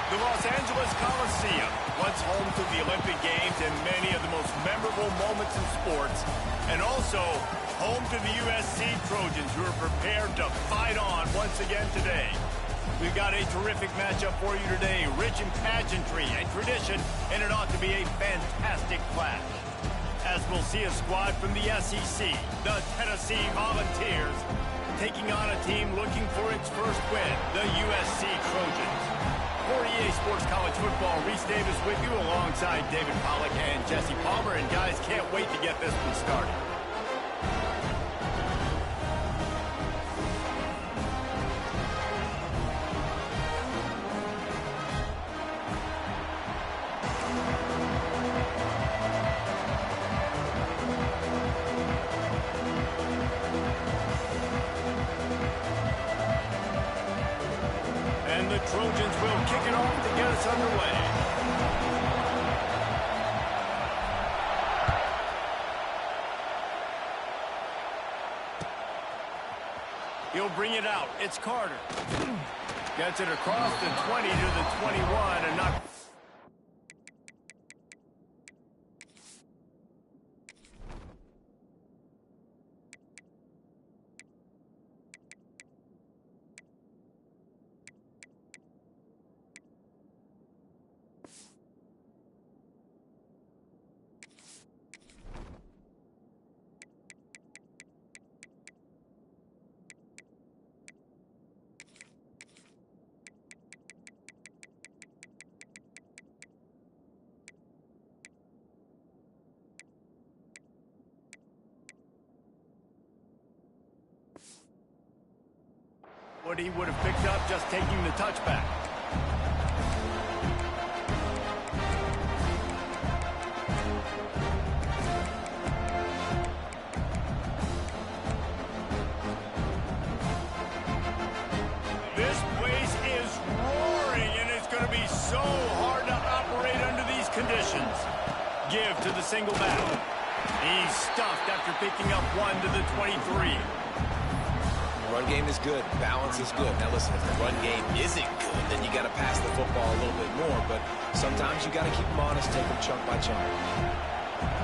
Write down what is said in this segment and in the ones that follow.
The Los Angeles Coliseum, once home to the Olympic Games and many of the most memorable moments in sports, and also home to the USC Trojans, who are prepared to fight on once again today. We've got a terrific matchup for you today, rich in pageantry and tradition, and it ought to be a fantastic clash. As we'll see a squad from the SEC, the Tennessee Volunteers, taking on a team looking for its first win, the USC Trojans. For EA Sports College Football, Reese Davis with you alongside David Pollack and Jesse Palmer. And guys, can't wait to get this one started. And the Trojans will kick it off to get us underway. He'll bring it out. It's Carter. Gets it across the 20 to the 21 and not... what he would have picked up just taking the touchback. This place is roaring, and it's going to be so hard to operate under these conditions. Give to the single back. He's stuffed after picking up one to the 23. Run game is good. Balance is good. Now listen, if the run game isn't good, then you got to pass the football a little bit more. But sometimes you got to keep them honest, take them chunk by chunk.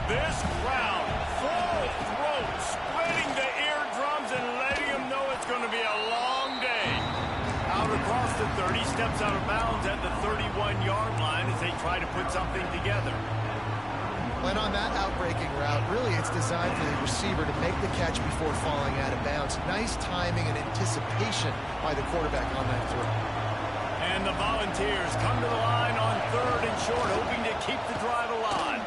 This crowd, full throat, splitting the eardrums and letting them know it's going to be a long day. Out across the 30, steps out of bounds at the 31-yard line as they try to put something together. And on that outbreaking route, really it's designed for the receiver to make the catch before falling out of bounds. Nice timing and anticipation by the quarterback on that throw. And the Volunteers come to the line on 3rd and short, hoping to keep the drive alive.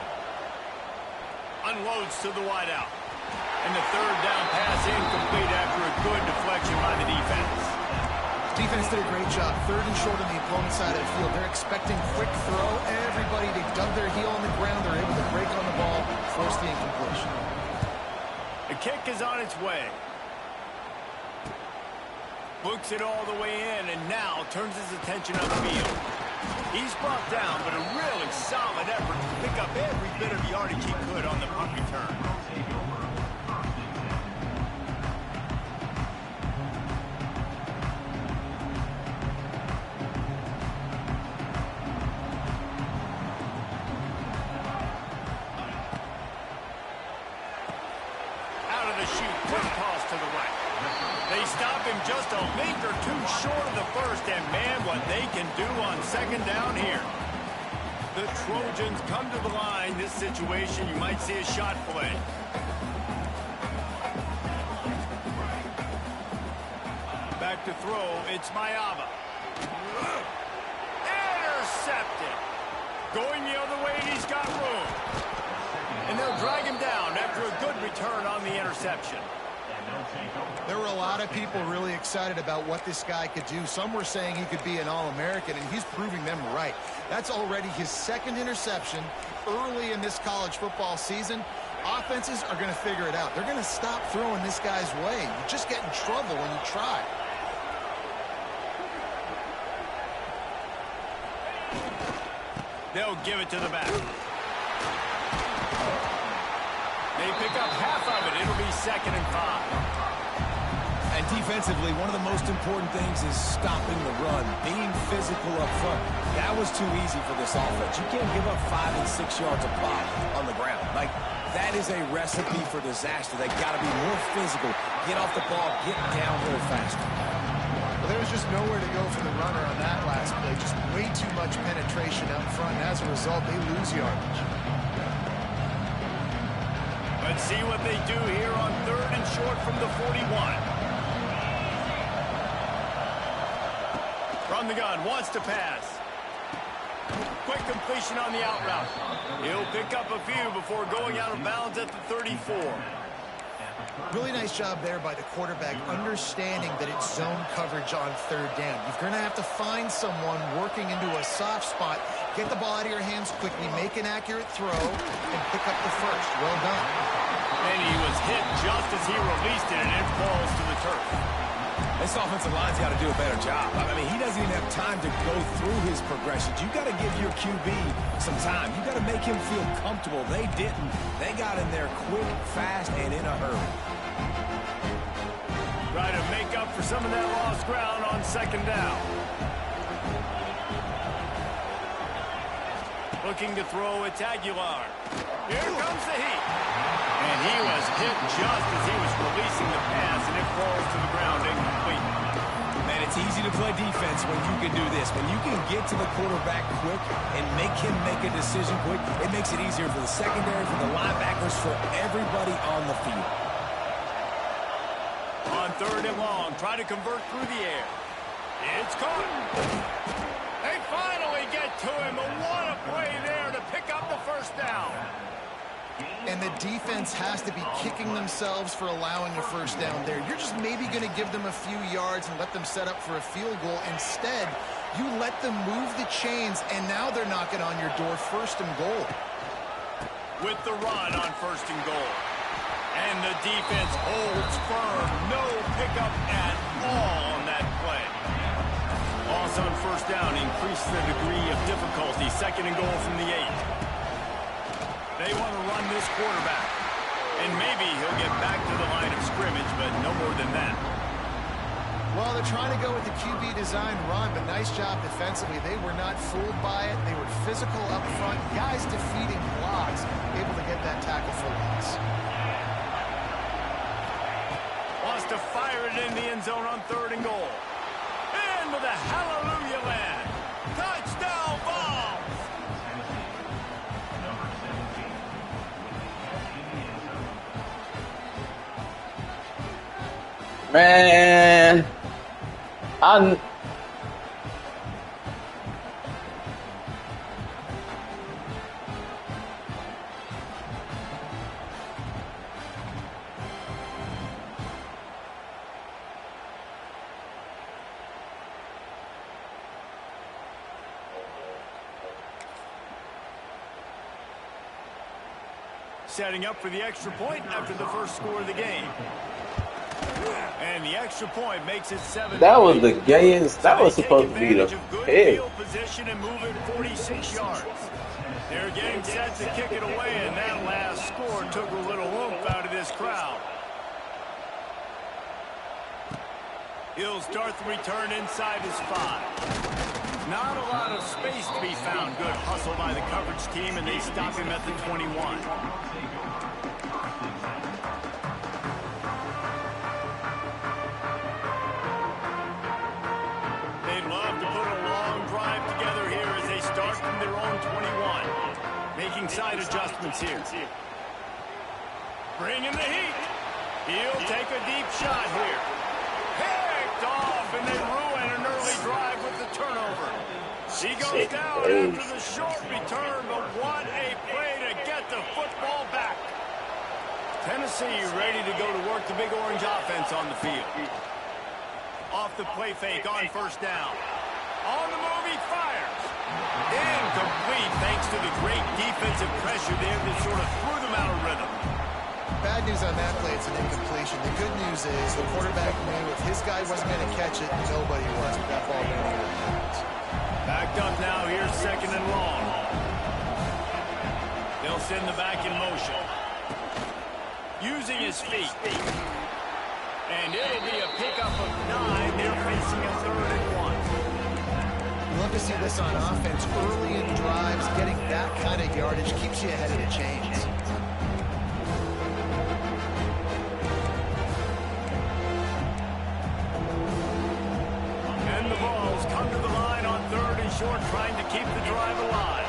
Unloads to the wideout. And the 3rd down pass incomplete after a good deflection by the defense. Defense did a great job. 3rd and short on the opponent's side of the field. They're expecting quick throw. Everybody, they dug their heel on the ground. They're able to break on the ball, force the incompletion. The kick is on its way. Looks it all the way in and now turns his attention upfield. He's brought down, but a really solid effort to pick up every bit of yardage he could on the punt return. They stop him just a length or two short of the first, and man, what they can do on 2nd down here. The Trojans come to the line. This situation, you might see a shot play. Back to throw, it's Mayava. Intercepted. Going the other way, and he's got room. And they'll drag him down after a good return on the interception. There were a lot of people really excited about what this guy could do. Some were saying he could be an All-American, and he's proving them right. That's already his 2nd interception early in this college football season. Offenses are going to figure it out. They're going to stop throwing this guy's way. You just get in trouble when you try. They'll give it to the back. They pick up half of it. It'll be 2nd and 5. And defensively, one of the most important things is stopping the run, being physical up front. That was too easy for this offense. You can't give up 5 and 6 yards a pop on the ground. Like, that is a recipe for disaster. They got to be more physical, get off the ball, get downhill faster. Well, there was just nowhere to go for the runner on that last play. Just way too much penetration up front. And as a result, they lose yardage. Let's see what they do here on 3rd and short from the 41. From the gun, wants to pass. Quick completion on the out route. He'll pick up a few before going out of bounds at the 34. Really nice job there by the quarterback, understanding that it's zone coverage on 3rd down. You're going to have to find someone working into a soft spot, get the ball out of your hands quickly, make an accurate throw, and pick up the first. Well done. And he was hit just as he released it, and it falls to the turf. This offensive line's got to do a better job. I mean, he doesn't even have time to go through his progressions. You got to give your QB some time. You got to make him feel comfortable. They didn't. They got in there quick, fast, and in a hurry. Try to make up for some of that lost ground on 2nd down. Looking to throw at Aguilar. Here comes the heat. And he was hit just as he was releasing the pass, and it falls to the ground incomplete. Man, it's easy to play defense when you can do this. When you can get to the quarterback quick and make him make a decision quick, it makes it easier for the secondary, for the linebackers, for everybody on the field. On 3rd and long, try to convert through the air. It's caught. They finally get to him, but what a play there to pick up the 1st down. And the defense has to be kicking themselves for allowing a 1st down there. You're just maybe going to give them a few yards and let them set up for a field goal. Instead, you let them move the chains, and now they're knocking on your door. 1st and goal. With the run on 1st and goal. And the defense holds firm. No pickup at all on that play. Loss on 1st down increases the degree of difficulty. 2nd and goal from the 8. They want to run this quarterback. And maybe he'll get back to the line of scrimmage, but no more than that. Well, they're trying to go with the QB design run, but nice job defensively. They were not fooled by it. They were physical up front. Guys defeating blocks, able to get that tackle for loss. Wants to fire it in the end zone on 3rd and goal. Into the hallelujah land. Touchdown ball. Man, Setting up for the extra point after the 1st score of the game. And the extra point makes it 7. that was the gayest. That was supposed to be the head. Position and move it 46 yards. They're getting set to kick it away, and that last score took a little oomph out of this crowd. He'll start the return inside his 5. Not a lot of space to be found. Good hustle by the coverage team, and they stop him at the 21. They'd love to put a long drive together here as they start from their own 21. Making side adjustments here. Bringing the heat. He'll take a deep shot here. Picked off, and they ruin an early drive with the turnover. He goes down after the short return, but what a play to get the football back. Tennessee ready to go to work the Big Orange offense on the field. Off the play fake on 1st down. On the move, he fires. Incomplete thanks to the great defensive pressure there that sort of threw them out of rhythm. Bad news on that play, it's an incompletion. The good news is the quarterback knew if his guy wasn't going to catch it, nobody was. But that ball ran out of bounds. Backed up now, here's 2nd and long. They'll send the back in motion. Using his feet. And it'll be a pickup of 9. They're facing a 3rd and 1. Love to see this on offense. Early in drives, getting that kind of yardage keeps you ahead of the chains. And the balls come to the line on 3rd and short, trying to keep the drive alive.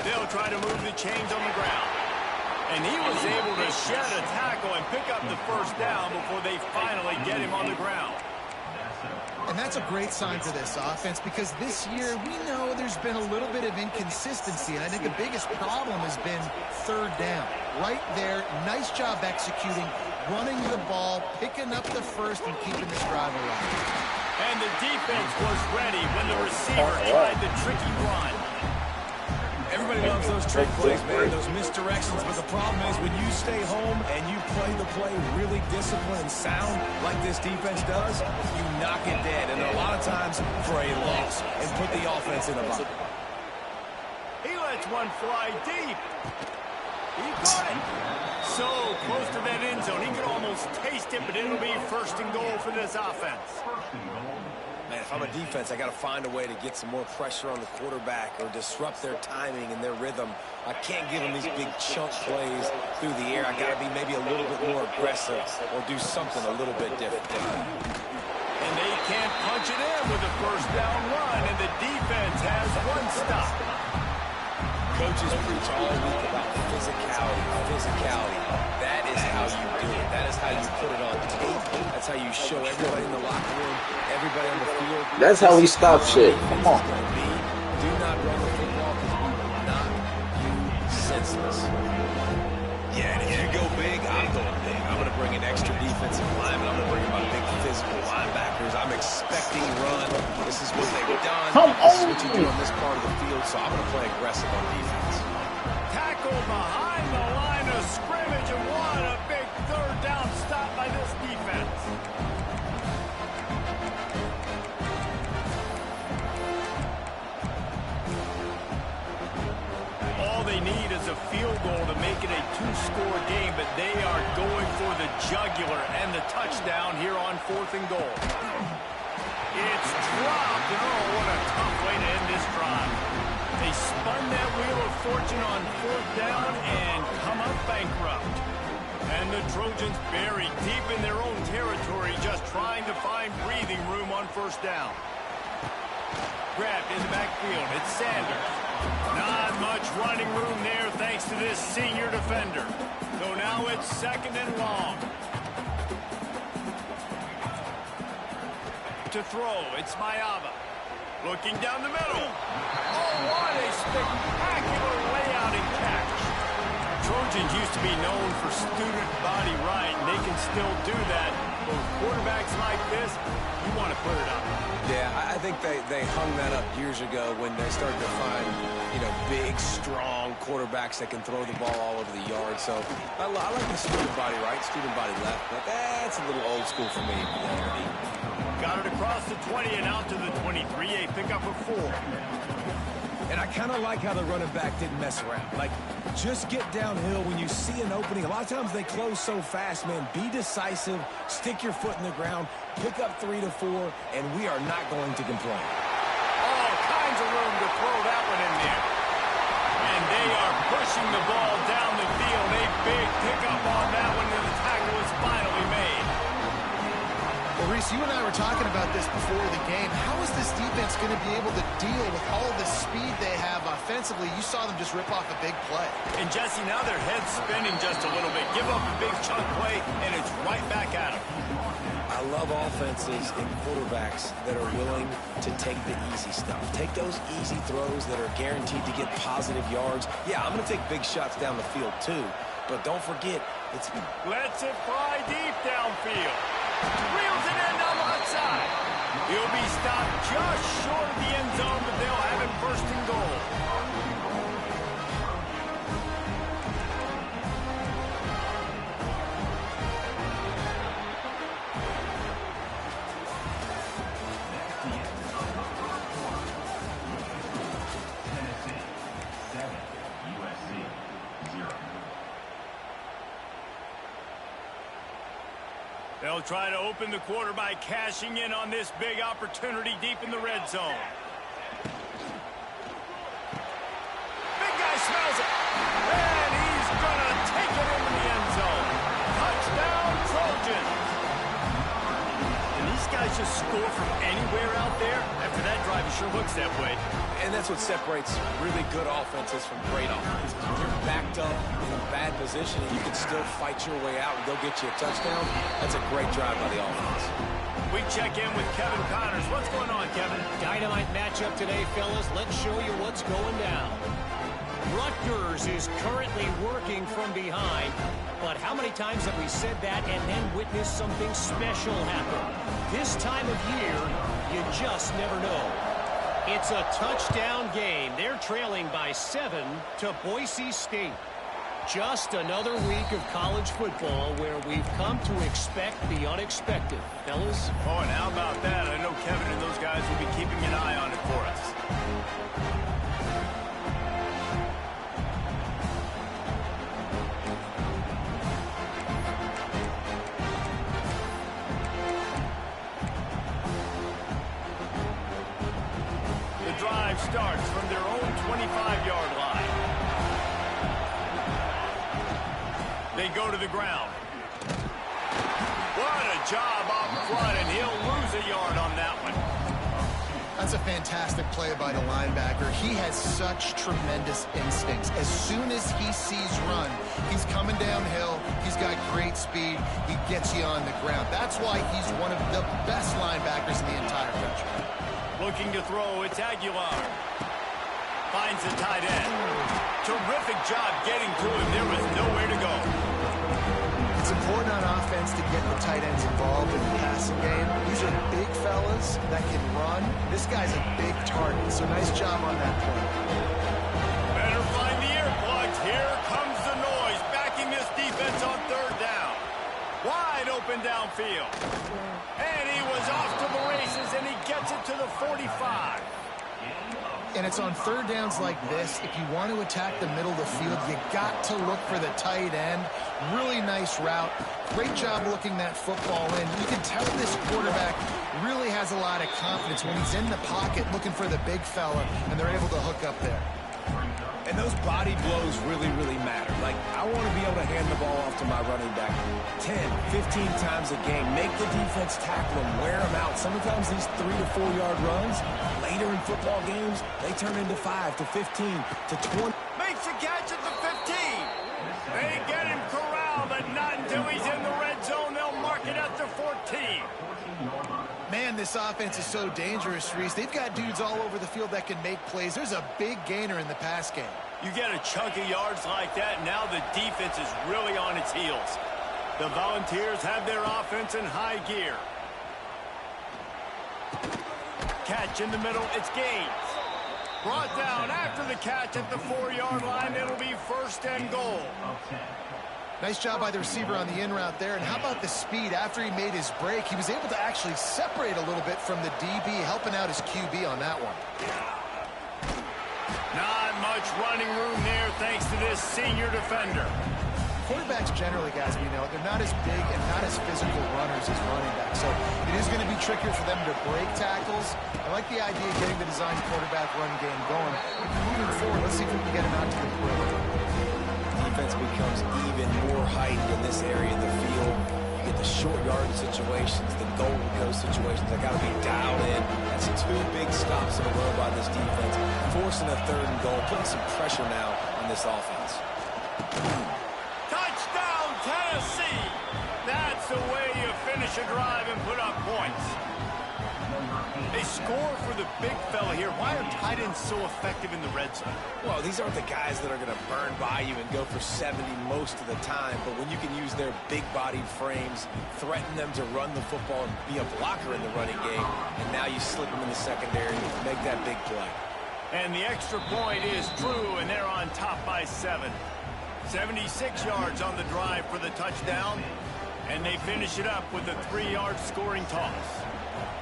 They'll try to move the chains on the ground. And he was able to shed a tackle and pick up the 1st down before they finally get him on the ground. And that's a great sign for this offense because this year we know there's been a little bit of inconsistency. And I think the biggest problem has been 3rd down. Right there, nice job executing, running the ball, picking up the 1st, and keeping this drive alive. And the defense was ready when the receiver tried the tricky run. Everybody loves those trick plays, man, those misdirections. But the problem is when you stay home and you play the play really disciplined and sound like this defense does, you knock it dead. And a lot of times for a loss and put the offense in a bind. He lets one fly deep. He caught it. So close to that end zone. He could almost taste it, but it'll be 1st and goal for this offense. Man, if I'm a defense, I got to find a way to get some more pressure on the quarterback or disrupt their timing and their rhythm. I can't give them these big chunk plays through the air. I got to be maybe a little bit more aggressive or do something a little bit different. And they can't punch it in with a 1st down run, and the defense has 1 stop. Coaches preach all week about physicality. That is how you do it. That is how you put it on tape. That's how you show everybody in the locker room, everybody on the field. That's how we stop shit. Come on. Do not run the football because we will knock you senseless. Yeah, and if you go big, I'm going big. I'm going to bring an extra defensive lineman. I'm going to bring in my big physical linebackers. I'm expecting run. This is what they've done. This is what you do on this part of the field, so I'm going to play aggressive on defense. Tackle behind the line of scrimmage, and what a big 3rd down stop by this defense. All they need is a field goal to make it a 2-score game, but they are going for the jugular and the touchdown here on 4th and goal. It's dropped, and oh, what a tough way to end this drive. They spun that wheel of fortune on 4th down and come up bankrupt. And the Trojans buried deep in their own territory, just trying to find breathing room on 1st down. Grabbed in the backfield, it's Sanders. Not much running room there thanks to this senior defender. So now it's 2nd and long. To throw, it's Mayava. Looking down the middle. Oh, what a spectacular layout and catch. Trojans used to be known for student body right, and they can still do that. But with quarterbacks like this, you want to put it up. Yeah, I think they hung that up years ago when they started to find, big, strong quarterbacks that can throw the ball all over the yard. So I like the student body right, student body left, but that's a little old school for me. Got it across the 20 and out to the 23, a pickup of 4. And I kind of like how the running back didn't mess around. Like, just get downhill when you see an opening. A lot of times they close so fast, man. Be decisive, stick your foot in the ground, pick up 3 to 4, and we are not going to complain. All kinds of room to throw that one in there. And they are pushing the ball down the field. A big pickup on that one, and the tackle is finally made. Well, Reese, you and I were talking about this before the game. How is this defense going to be able to deal with all the speed they have offensively? You saw them just rip off a big play. And, Jesse, now their head's spinning just a little bit. Give up a big chunk play, and it's right back at them. I love offenses and quarterbacks that are willing to take the easy stuff. Take those easy throws that are guaranteed to get positive yards. Yeah, I'm going to take big shots down the field, too. But don't forget, it's... Lets it fly deep downfield. Reels it in on the left side. He'll be stopped just short of the end zone, but they'll have him 1st and goal. They'll try to open the quarter by cashing in on this big opportunity deep in the red zone. Big guy smells it. And he's going to take it into the end zone. Touchdown, Trojans. And these guys just score from anywhere out there. After that drive, it sure looks that way. And that's what separates really good offenses from great offenses. When you're backed up in a bad position and you can still fight your way out and go get you a touchdown, that's a great drive by the offense. We check in with Kevin Connors. What's going on, Kevin? Dynamite matchup today, fellas. Let's show you what's going down. Rutgers is currently working from behind, but how many times have we said that and then witnessed something special happen? This time of year, you just never know. It's a touchdown game. They're trailing by 7 to Boise State. Just another week of college football where we've come to expect the unexpected. Fellas? Oh, and how about that? I know Kevin and those guys will be keeping an eye on it for us. Drive starts from their own 25-yard line. They go to the ground. What a job up front, and he'll lose a yard on that one. That's a fantastic play by the linebacker. He has such tremendous instincts. As soon as he sees run, he's coming downhill. He's got great speed. He gets you on the ground. That's why he's one of the best linebackers in the entire country. Looking to throw, it's Aguilar. Finds the tight end. Terrific job getting to him. There was nowhere to go. It's important on offense to get the tight ends involved in the passing game. These are big fellas that can run. This guy's a big target, so nice job on that play. Better find the earplugs. Here comes the noise, backing this defense on third down. Wide open downfield. And he was off to the races, and he gets it to the 45. And it's on third downs like this. If you want to attack the middle of the field, you got to look for the tight end. Really nice route. Great job looking that football in. You can tell this quarterback really has a lot of confidence when he's in the pocket looking for the big fella, and they're able to hook up there. And those body blows really, really matter. Like, I want to be able to hand the ball off to my running back 10, 15 times a game. Make the defense tackle him, wear him out. Sometimes these 3 to 4 yard runs, later in football games, they turn into 5 to 15 to 20. Makes a catch at the 15. They get him corralled, but not until he's in the red zone. They'll mark it at the 14. Man, this offense is so dangerous, Reese. They've got dudes all over the field that can make plays. There's a big gainer in the pass game. You get a chunk of yards like that, now the defense is really on its heels. The Volunteers have their offense in high gear. Catch in the middle, it's Gaines. Brought down after the catch at the 4-yard line. It'll be first and goal. Nice job by the receiver on the in route there. And how about the speed? After he made his break, he was able to actually separate a little bit from the DB, helping out his QB on that one. Not much running room there thanks to this senior defender. Quarterbacks generally, guys, we know, they're not as big and not as physical runners as running backs. So it is going to be trickier for them to break tackles. I like the idea of getting the design quarterback run game going. Moving forward, let's see if we can get him out to the perimeter. Defense becomes even more heightened in this area of the field. You get the short yardage situations, the goal to go situations. They got to be dialed in. That's 2 big stops in a row by this defense, forcing a 3rd and goal, putting some pressure now on this offense. Touchdown, Tennessee! That's the way you finish a drive and put up points. They score for the big fella here. Why are tight ends so effective in the red zone? Well, these aren't the guys that are going to burn by you and go for 70 most of the time, but when you can use their big-bodied frames, threaten them to run the football and be a blocker in the running game, and now you slip them in the secondary and make that big play. And the extra point is true, and they're on top by 7. 76 yards on the drive for the touchdown, and they finish it up with a 3-yard scoring toss.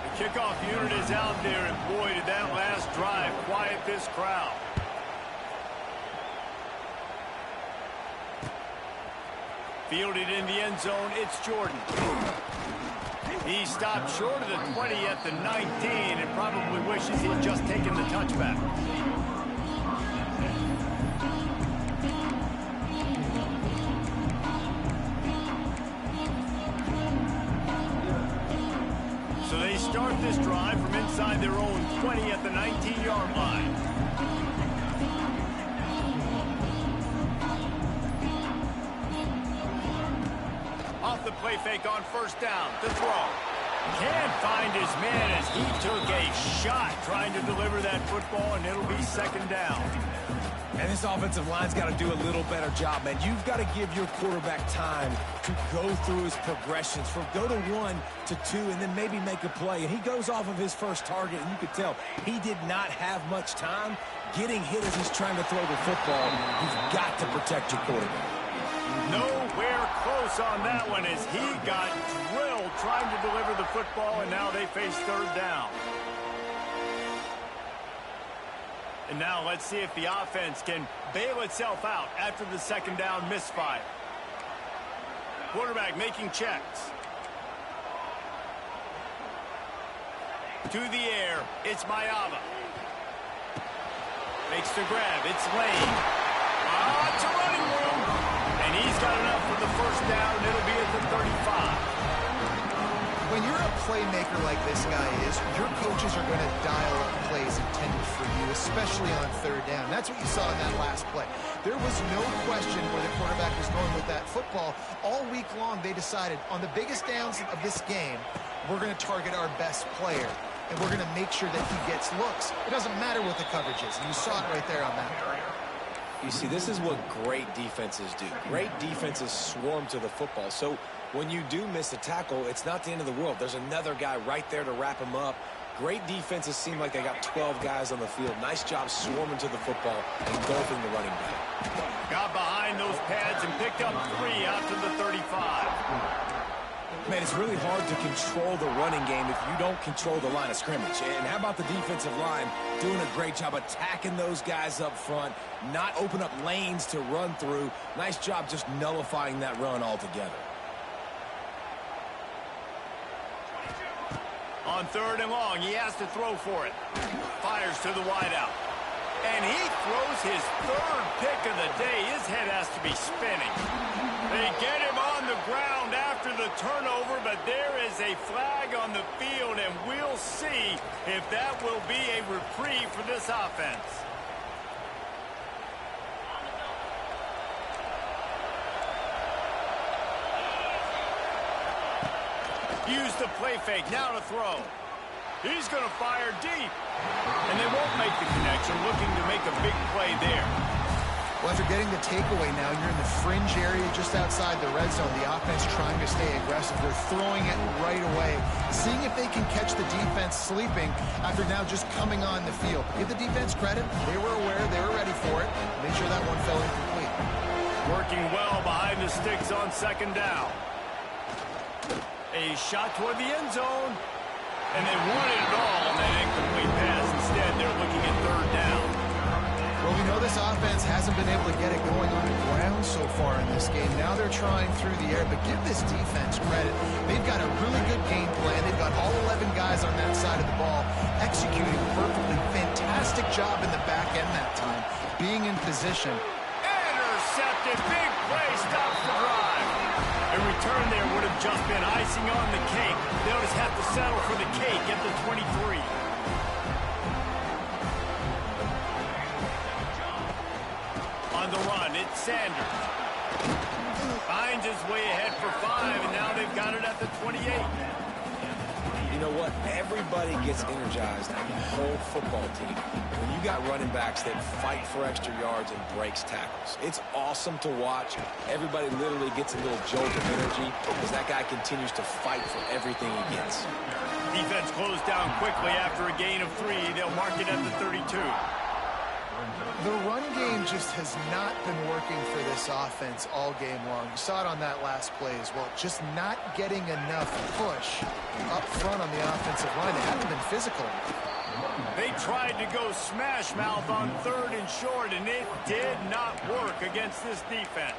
The kickoff unit is out there, and boy, did that last drive quiet this crowd. Fielded in the end zone, it's Jordan. He stopped short of the 20 at the 19 and probably wishes he'd just taken the touchback. So they start this drive from inside their own 20 at the 19-yard line. Off the play fake on first down to throw. Can't find his man as he took a shot trying to deliver that football, and it'll be second down. And this offensive line's got to do a little better job, man. You've got to give your quarterback time to go through his progressions from go to 1 to 2 and then maybe make a play. And he goes off of his first target, and you could tell he did not have much time getting hit as he's trying to throw the football. You've got to protect your quarterback. Nowhere close on that one as he got drilled trying to deliver the football, and now they face third down. And now let's see if the offense can bail itself out after the second down misfire. Quarterback making checks. To the air, it's Mayava. Makes the grab, it's Lane. It's a running room. And he's got enough for the first down. It'll be at the 35. When you're a playmaker like this guy is, your coaches are going to dial up plays intended for you, especially on third down. That's what you saw in that last play. There was no question where the quarterback was going with that football. All week long, they decided on the biggest downs of this game, we're going to target our best player, and we're going to make sure that he gets looks. It doesn't matter what the coverage is, and you saw it right there on that play. You see, this is what great defenses do. Great defenses swarm to the football. So when you do miss a tackle, it's not the end of the world. There's another guy right there to wrap him up. Great defenses seem like they got 12 guys on the field. Nice job swarming to the football and engulfing the running back. Got behind those pads and picked up 3 out to the 35. Man, it's really hard to control the running game if you don't control the line of scrimmage. And how about the defensive line doing a great job attacking those guys up front, not open up lanes to run through. Nice job just nullifying that run altogether. On third and long, he has to throw for it. Fires to the wideout. And he throws his third pick of the day. His head has to be spinning. They get him on the ground after the turnover, but there is a flag on the field, and we'll see if that will be a reprieve for this offense. Use the play fake, now to throw. He's going to fire deep. And they won't make the connection, looking to make a big play there. Well, after getting the takeaway now, you're in the fringe area just outside the red zone. The offense trying to stay aggressive. They're throwing it right away, seeing if they can catch the defense sleeping after now just coming on the field. Give the defense credit. They were aware. They were ready for it. Made sure that one fell incomplete. Working well behind the sticks on second down. A shot toward the end zone. And they wanted it all on that incomplete pass. Instead, they're looking at third down. Well, we know this offense hasn't been able to get it going on the ground so far in this game. Now they're trying through the air, but give this defense credit. They've got a really good game plan. They've got all 11 guys on that side of the ball executing perfectly. Fantastic job in the back end that time, being in position. Intercepted. Big play. Stops the drive. A return there would have just been icing on the cake. They'll just have to settle for the cake at the 23. On the run, it's Sanders. Finds his way ahead for 5, and now they've got it at the 28. You know what? Everybody gets energized on the whole football team when you got running backs that fight for extra yards and breaks tackles. It's awesome to watch. Everybody literally gets a little jolt of energy as that guy continues to fight for everything he gets. Defense closed down quickly after a gain of 3. They'll mark it at the 32. The run game just has not been working for this offense all game long. You saw it on that last play as well. Just not getting enough push up front on the offensive line. They haven't been physical. They tried to go smash mouth on third and short, and it did not work against this defense.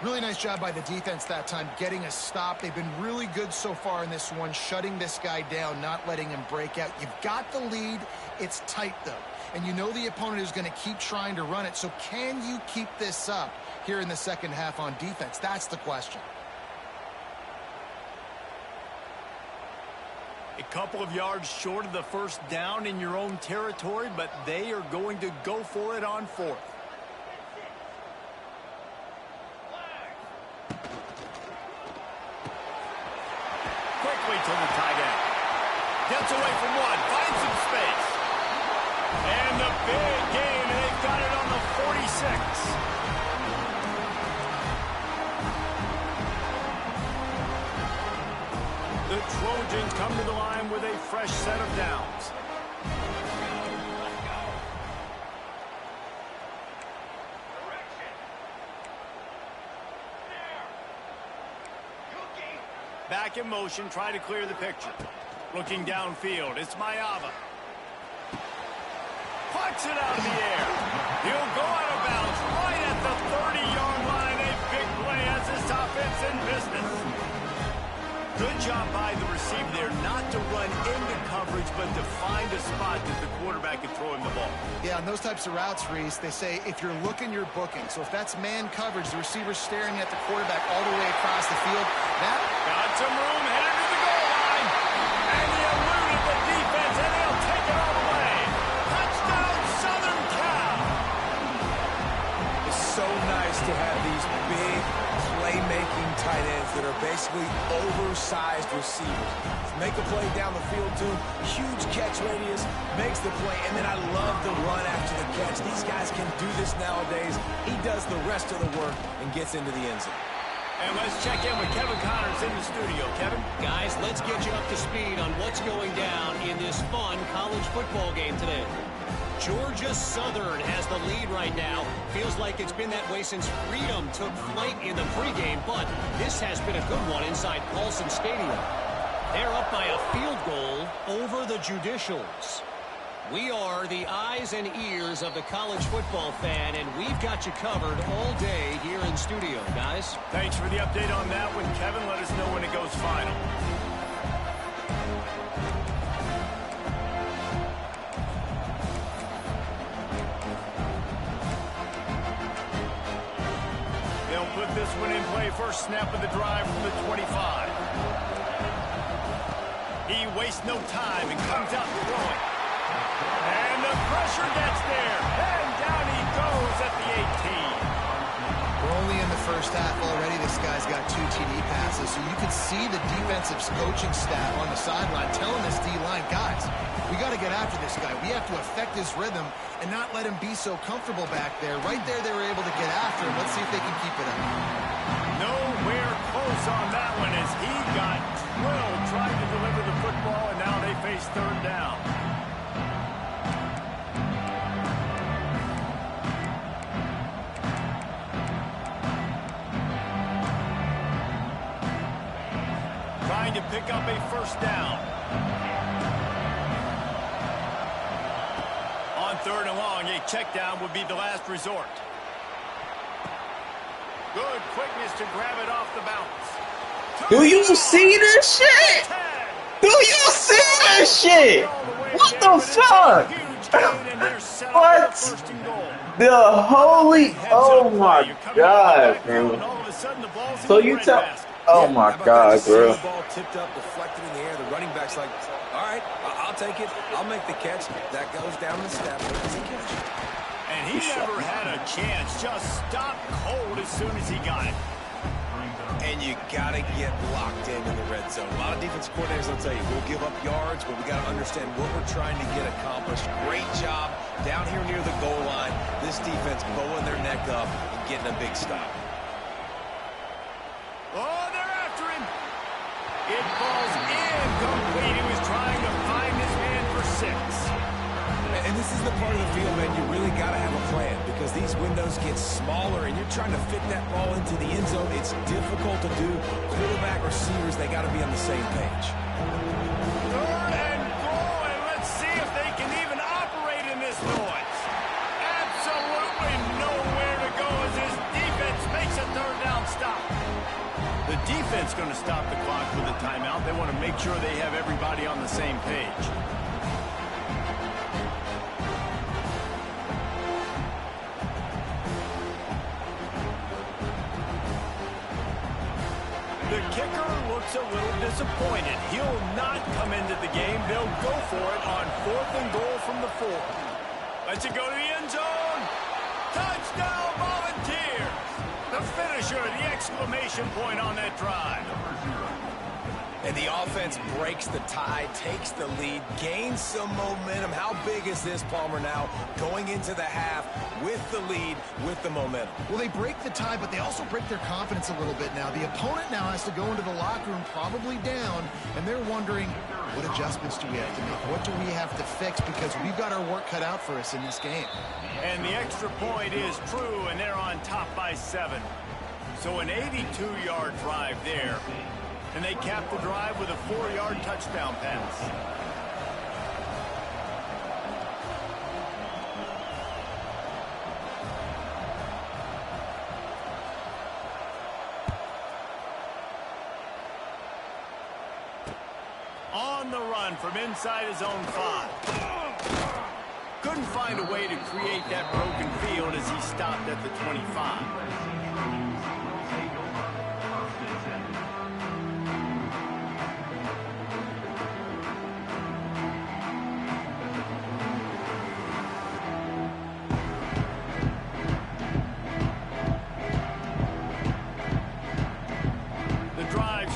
Really nice job by the defense that time, getting a stop. They've been really good so far in this one, shutting this guy down, not letting him break out. You've got the lead. It's tight, though. And you know the opponent is going to keep trying to run it. So can you keep this up here in the second half on defense? That's the question. A couple of yards short of the first down in your own territory, but they are going to go for it on fourth. Quickly to the tight end. Gets away from one, finds some space. And the big gain, and they've got it on the 46. The Trojans come to the line with a fresh set of downs. Back in motion, try to clear the picture. Looking downfield, it's Mayava. Puts it out in the air. He'll go out of bounds right at the 30-yard line. A big play as this offense in business. Good job by the receiver there not to run into coverage, but to find a spot that the quarterback can throw him the ball. Yeah, on those types of routes, Reese, they say if you're looking, you're booking. So if that's man coverage, the receiver's staring at the quarterback all the way across the field, that... Got some room, headed to the goal line. And he eluded the defense, and they'll take it all the way. Touchdown, Southern Cal. It's so nice to have these big playmaking tight ends that are basically oversized receivers. Make a play down the field to him, huge catch radius, makes the play, and then I love the run after the catch. These guys can do this nowadays. He does the rest of the work and gets into the end zone. And let's check in with Kevin Connors in the studio. Kevin? Guys, let's get you up to speed on what's going down in this fun college football game today. Georgia Southern has the lead right now. Feels like it's been that way since Freedom took flight in the pregame, but this has been a good one inside Paulson Stadium. They're up by a field goal over the Judicials. We are the eyes and ears of the college football fan, and we've got you covered all day here in studio, guys. Thanks for the update on that one, Kevin. Let us know when it goes final. They'll put this one in play. First snap of the drive from the 25. He wastes no time and comes out throwing. And the pressure gets there. And down he goes at the 18. We're only in the first half already. This guy's got 2 TD passes, so you could see the defensive coaching staff on the sideline telling this D-line, guys, we got to get after this guy. We have to affect his rhythm and not let him be so comfortable back there. Right there, they were able to get after him. Let's see if they can keep it up. Nowhere close on that one as he got drilled trying to deliver the football, and now they face third down. Trying to pick up a first down. On third and long, a check down would be the last resort. Good quickness to grab it off the bounce. Do you see this shit? Do you see this shit? What the fuck? What? The holy... Oh my god, bro. So you tell... Oh my god, bro. The ball tipped up, deflected in the air. The running back's like, all right, I'll take it. I'll make the catch. That goes down the step. It's a catch. And he never had a chance. Just stopped cold as soon as he got it. And you got to get locked in the red zone. A lot of defensive coordinators will tell you, we'll give up yards, but we got to understand what we're trying to get accomplished. Great job down here near the goal line. This defense bowing their neck up and getting a big stop. Oh, they're after him. It falls incomplete. He was trying to find his man for 6. And this is the part of the field, man, you really got to have a plan because these windows get smaller and you're trying to fit that ball into the end zone. It's difficult to do. Quarterback, receivers, they got to be on the same page. Third and goal, and let's see if they can even operate in this noise. Absolutely nowhere to go as his defense makes a third down stop. defense going to stop the clock with a timeout. They want to make sure they have everybody on the same page. The kicker looks a little disappointed. He'll not come into the game. They'll go for it on 4th and goal from the 4. Lets it go to the end zone. Touchdown, Volunteers! The finisher, the exclamation point on that drive. And the offense breaks the tie, takes the lead, gains some momentum. How big is this, Palmer, now going into the half with the lead, with the momentum? Well, they break the tie, but they also break their confidence a little bit now. The opponent now has to go into the locker room probably down, and they're wondering, what adjustments do we have to make? What do we have to fix? Because we've got our work cut out for us in this game. And the extra point is true, and they're on top by 7. So an 82-yard drive there. And they cap the drive with a 4-yard touchdown pass. On the run from inside his own 5. Couldn't find a way to create that broken field as he stopped at the 25.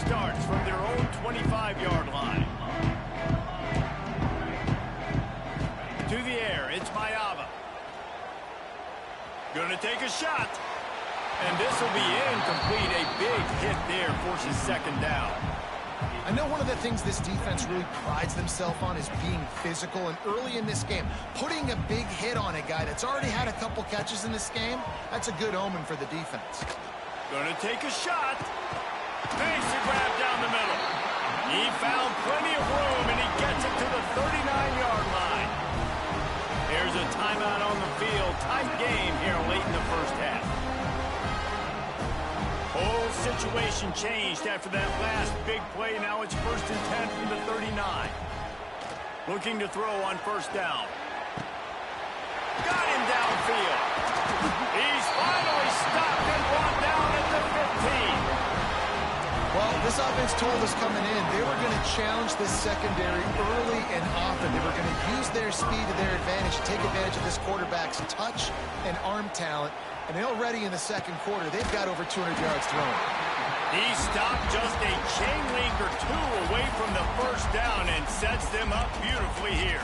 Starts from their own 25-yard line. To the air, it's Mayava. Gonna take a shot. And this will be incomplete. A big hit there forces 2nd down. I know one of the things this defense really prides themselves on is being physical, and early in this game, putting a big hit on a guy that's already had a couple catches in this game, that's a good omen for the defense. Gonna take a shot. Makes a grab down the middle. He found plenty of room, and he gets it to the 39-yard line. There's a timeout on the field. Tight game here late in the first half. Whole situation changed after that last big play. Now it's 1st and 10 from the 39. Looking to throw on 1st down. Got him downfield. He's finally stopped and brought down at the 15. Well, this offense told us coming in they were going to challenge this secondary early and often. They were going to use their speed to their advantage, take advantage of this quarterback's touch and arm talent. And already in the 2nd quarter, they've got over 200 yards thrown. He stopped just a chain link or 2 away from the 1st down and sets them up beautifully here.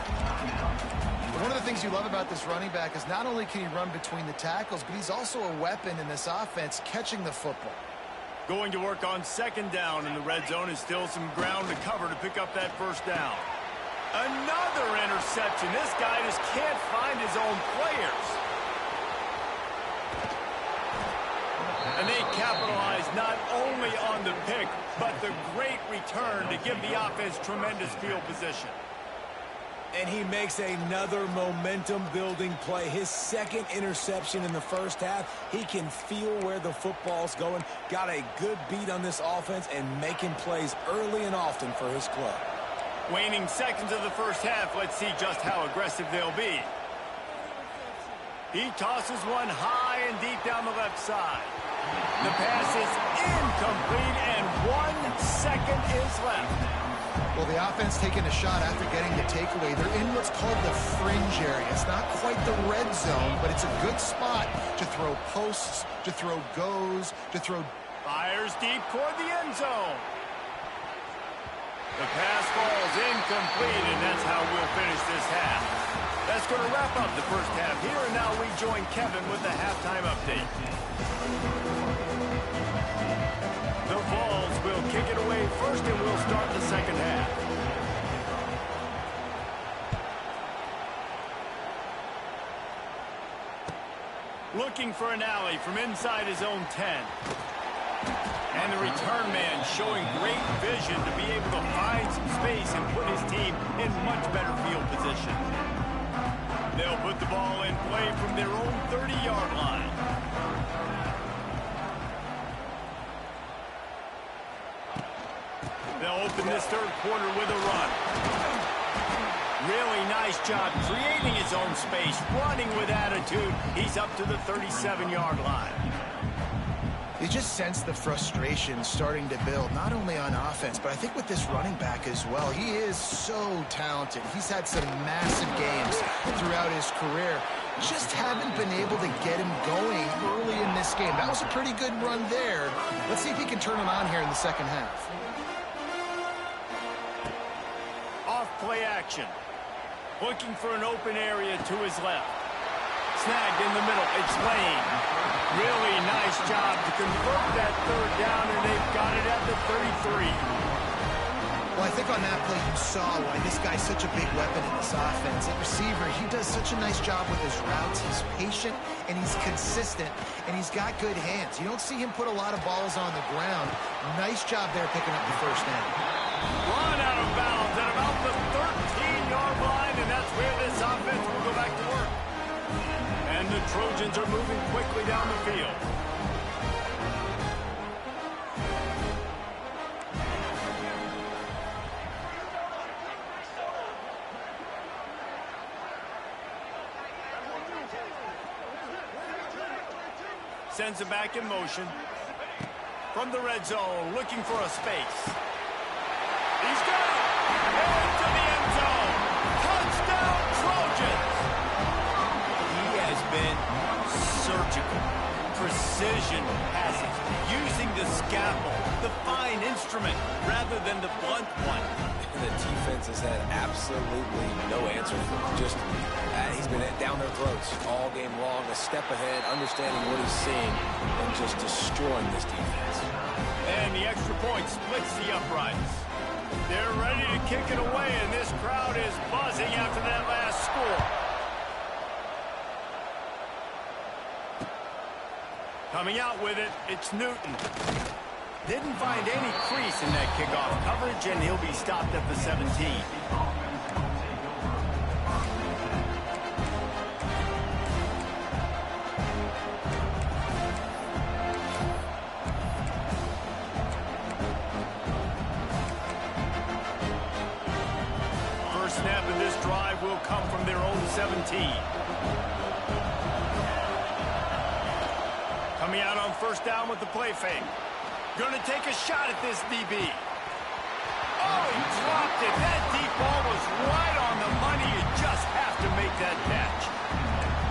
One of the things you love about this running back is not only can he run between the tackles, but he's also a weapon in this offense catching the football. Going to work on 2nd down in the red zone is still some ground to cover to pick up that 1st down. Another interception. This guy just can't find his own players. And they capitalize not only on the pick, but the great return to give the offense tremendous field position. And he makes another momentum-building play. His 2nd interception in the first half. He can feel where the football's going. Got a good beat on this offense and making plays early and often for his club. Waning seconds of the first half. Let's see just how aggressive they'll be. He tosses one high and deep down the left side. The pass is incomplete, and 1 second is left. Well, the offense taking a shot after getting the takeaway. They're in what's called the fringe area. It's not quite the red zone, but it's a good spot to throw posts, to throw goes, to throw... Fires deep toward the end zone. The pass falls incomplete, and that's how we'll finish this half. That's going to wrap up the first half here, and now we join Kevin with the halftime update. The Vols will kick it away first, and we'll start the 2nd half. Looking for an alley from inside his own 10. And the return man showing great vision to be able to find some space and put his team in much better field position. They'll put the ball in play from their own 30-yard line. up in this third quarter with a run. Really nice job creating his own space, running with attitude. He's up to the 37-yard line. You just sense the frustration starting to build, not only on offense, but I think with this running back as well. He is so talented. He's had some massive games throughout his career. Just haven't been able to get him going early in this game. That was a pretty good run there. Let's see if he can turn it on here in the second half. Off play action. Looking for an open area to his left. Snagged in the middle. It's Lane. Really nice job to convert that third down, and they've got it at the 33. Well, I think on that play you saw why this guy's such a big weapon in this offense. At receiver, he does such a nice job with his routes. He's patient, and he's consistent, and he's got good hands. You don't see him put a lot of balls on the ground. Nice job there picking up the first down. Run out of bounds at about the 13-yard line, and that's where this offense will go back to work. And the Trojans are moving quickly down the field. Sends it back in motion. From the red zone, looking for a space. He's got it! Into the end zone! Touchdown, Trojans! He has been surgical. Precision passes. Using the scalpel, the fine instrument, rather than the blunt one. The defense has had absolutely no answer for him. Just, he's been down their throats all game long, a step ahead, understanding what he's seeing, and just destroying this defense. And the extra point splits the uprights. They're ready to kick it away, and this crowd is buzzing after that last score. Coming out with it, it's Newton. Didn't find any crease in that kickoff coverage, and he'll be stopped at the 17. First snap of this drive will come from their own 17. Coming out on first down with the play fake. Going to take a shot at this DB. Oh, he dropped it. That deep ball was right on the money. You just have to make that catch.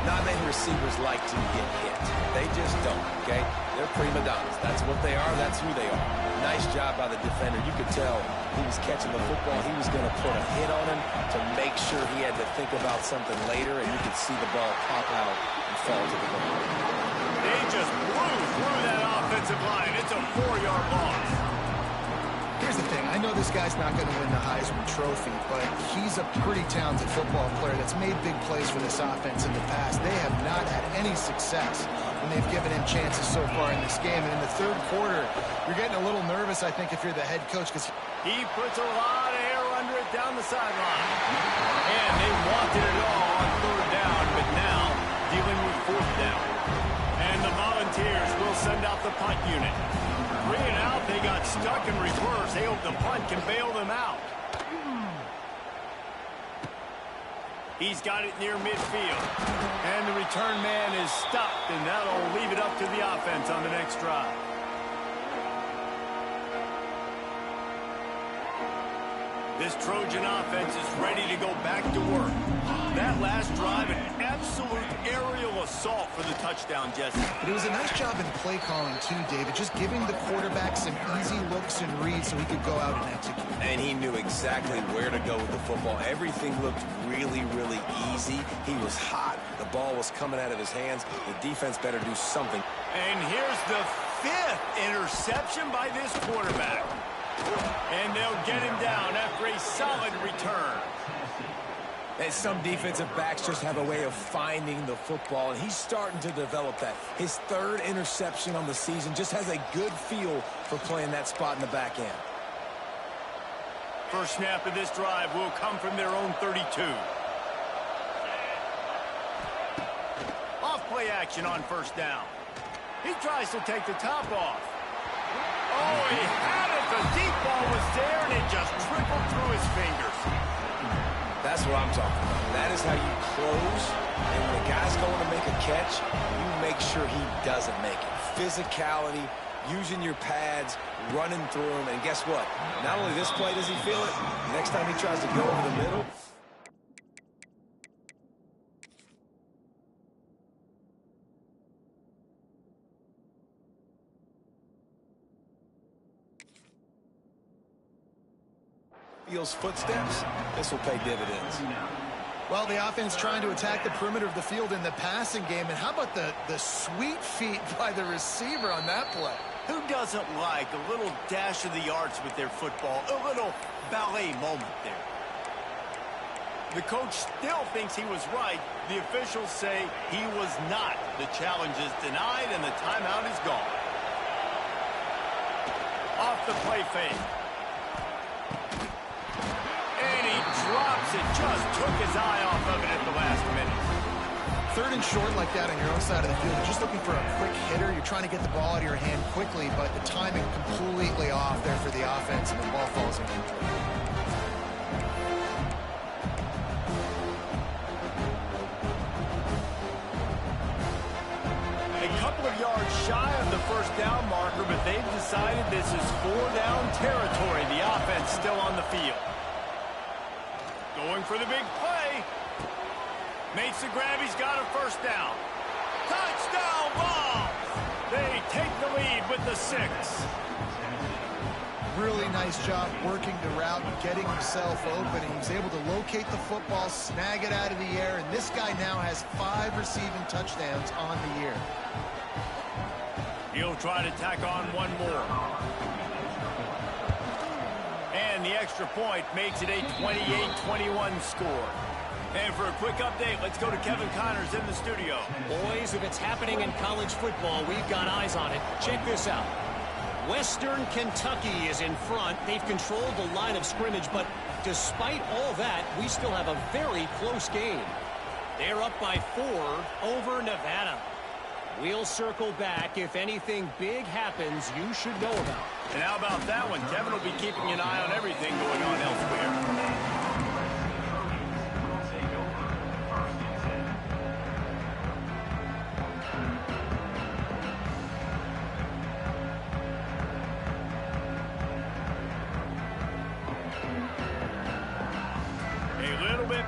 Not many receivers like to get hit. They just don't, okay? They're prima donnas. That's what they are. That's who they are. Nice job by the defender. You could tell he was catching the football. He was going to put a hit on him to make sure he had to think about something later, and you could see the ball pop out and fall to the ground. They just blew through that offensive line. It's a 4-yard loss. Here's the thing. I know this guy's not going to win the Heisman Trophy, but he's a pretty talented football player that's made big plays for this offense in the past. They have not had any success when they've given him chances so far in this game. And in the third quarter, you're getting a little nervous, I think, if you're the head coach, because he puts a lot of air under it down the sideline. And they wanted it all on third down, but now dealing with fourth down. And the Volunteers will send out the punt unit. 3 and out, they got stuck in reverse. They hope the punt can bail them out. He's got it near midfield. And the return man is stopped, and that'll leave it up to the offense on the next drive. This Trojan offense is ready to go back to work. That last drive, an absolute aerial assault for the touchdown, Jesse. But it was a nice job in play calling too, David, just giving the quarterback some easy looks and reads so he could go out and execute. And he knew exactly where to go with the football. Everything looked really, really easy. He was hot. The ball was coming out of his hands. The defense better do something. And here's the 5th interception by this quarterback. And they'll get him down after a solid return. And some defensive backs just have a way of finding the football, and he's starting to develop that. His 3rd interception on the season, just has a good feel for playing that spot in the back end. First snap of this drive will come from their own 32. Off play action on first down. He tries to take the top off. Oh, he had it The deep ball was there, and it just trickled through his fingers. That's what I'm talking about. That is how you close. And when a guy's going to make a catch, you make sure he doesn't make it. Physicality, using your pads, running through him. And guess what? Not only this play does he feel it, next time he tries to go over the middle, feels footsteps, this will pay dividends. Well, the offense trying to attack the perimeter of the field in the passing game. And how about the sweet feet by the receiver on that play? Who doesn't like a little dash of the arts with their football, a little ballet moment there? The coach still thinks he was right. The officials say he was not. The challenge is denied, and the timeout is gone. Off the play fake. And he drops it. Just took his eye off of it at the last minute. Third and short like that on your own side of the field. You're just looking for a quick hitter. You're trying to get the ball out of your hand quickly, but the timing completely off there for the offense, and the ball falls incomplete. A couple of yards shy of the first down marker, but they've decided this is 4-down territory. The offense still on the field. Going for the big play. Makes the grab. He's got a first down. Touchdown ball. They take the lead with the 6. Really nice job working the route and getting himself open. And he's able to locate the football, snag it out of the air, and this guy now has 5 receiving touchdowns on the year. He'll try to tack on one more. And the extra point makes it a 28-21 score. And for a quick update, let's go to Kevin Connors in the studio. Boys, if it's happening in college football, we've got eyes on it. Check this out. Western Kentucky is in front. They've controlled the line of scrimmage, but despite all that, we still have a very close game. They're up by 4 over Nevada. We'll circle back. If anything big happens, you should know about. And how about that one? Kevin will be keeping an eye on everything going on elsewhere.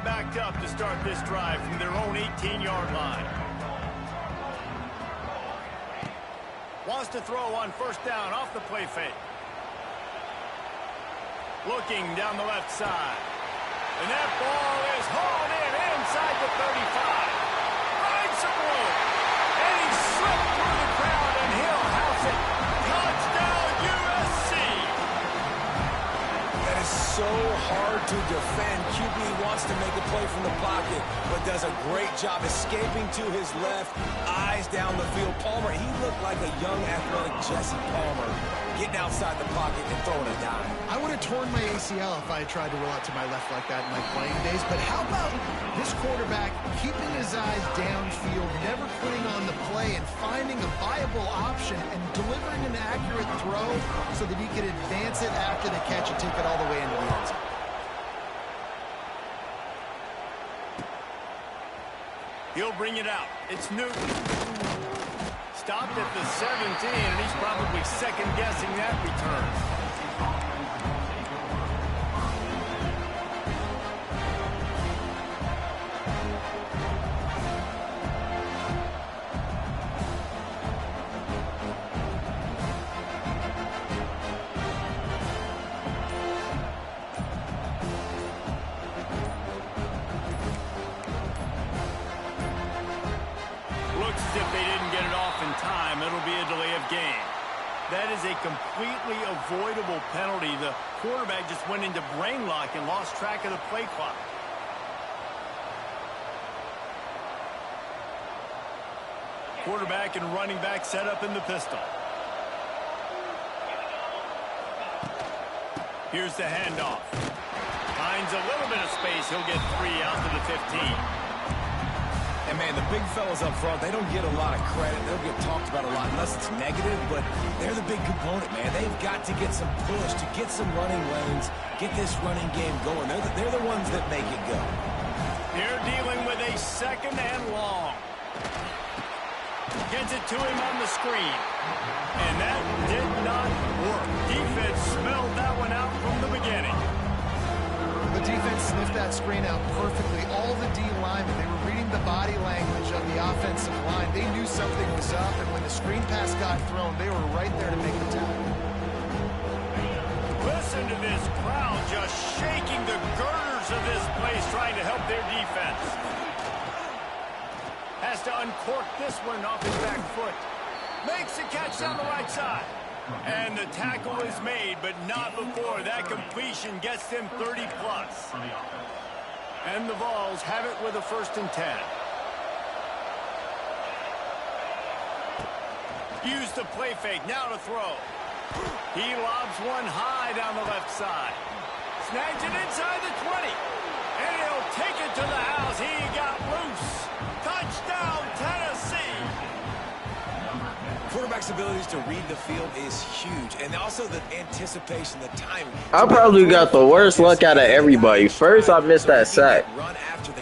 Backed up to start this drive from their own 18-yard line. Wants to throw on first down off the play fake. Looking down the left side. And that ball is hauled in inside the 35. Finds some room. And he slipped through the crowd, and he'll house it. Touchdown, USC. That is so hard to defend. QB wants to make a play from the pocket, but does a great job escaping to his left, eyes down the field. Palmer, he looked like a young athletic Jesse Palmer, getting outside the pocket and throwing a dime. I would have torn my ACL if I had tried to roll out to my left like that in my playing days, but how about this quarterback keeping his eyes downfield, never quitting on the play, and finding a viable option and delivering an accurate throw so that he could advance it after the catch and take it all the way into the end zone. He'll bring it out. It's Newton. Stopped at the 17, and he's probably second-guessing that return. It'll be a delay of game. That is a completely avoidable penalty. The quarterback just went into brain lock and lost track of the play clock. Quarterback and running back set up in the pistol. Here's the handoff. Finds a little bit of space. He'll get 3 out to the 15. And, man, the big fellas up front, they don't get a lot of credit. They don't get talked about a lot unless it's negative, but they're the big component, man. They've got to get some push, to get some running lanes, get this running game going. They're the ones that make it go. They're dealing with a second and long. Gets it to him on the screen. And that did not work. Defense smelled that one out from the beginning. The defense sniffed that screen out perfectly. All the D linemen, they were reading the body language of the offensive line. They knew something was up, and when the screen pass got thrown, they were right there to make the tackle. Listen to this crowd just shaking the girders of this place, trying to help their defense. Has to uncork this one off his back foot. Makes the catch down the right side. And the tackle is made, but not before that completion gets them 30-plus. And the Vols have it with a 1st and 10. Use the play fake, now to throw. He lobs one high down the left side. Snags it inside the 20. And he'll take it to the house. He got loose. Touchdown, Tennessee. Quarterback's abilities to read the field is huge, and also the anticipation, the timing. I probably got the worst luck out of everybody. First, I missed that sack.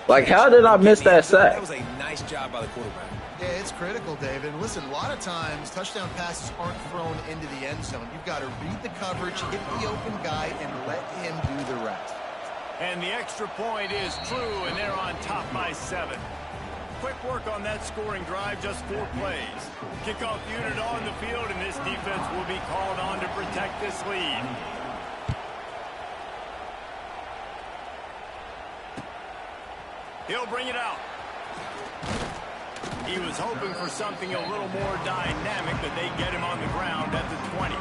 Like, how did I miss that sack? That was a nice job by the quarterback. Yeah, it's critical, David. Listen, a lot of times, touchdown passes aren't thrown into the end zone. You've got to read the coverage, hit the open guy, and let him do the rest. And the extra point is true, and they're on top by 7. Quick work on that scoring drive, just 4 plays. Kickoff unit on the field, and this defense will be called on to protect this lead. He'll bring it out. He was hoping for something a little more dynamic, but they get him on the ground at the 20.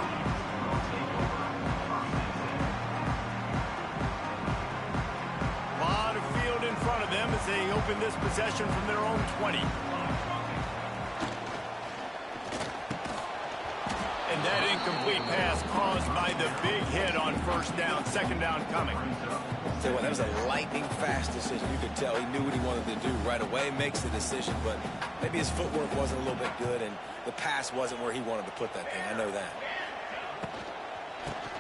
Lot of field in front of them as they open this possession from their own 20. And that incomplete pass caused by the big hit on 1st down, 2nd down coming. Tell you what, that was a lightning fast decision. You could tell he knew what he wanted to do right away, makes the decision, but maybe his footwork wasn't a little bit good, and the pass wasn't where he wanted to put that thing. I know that.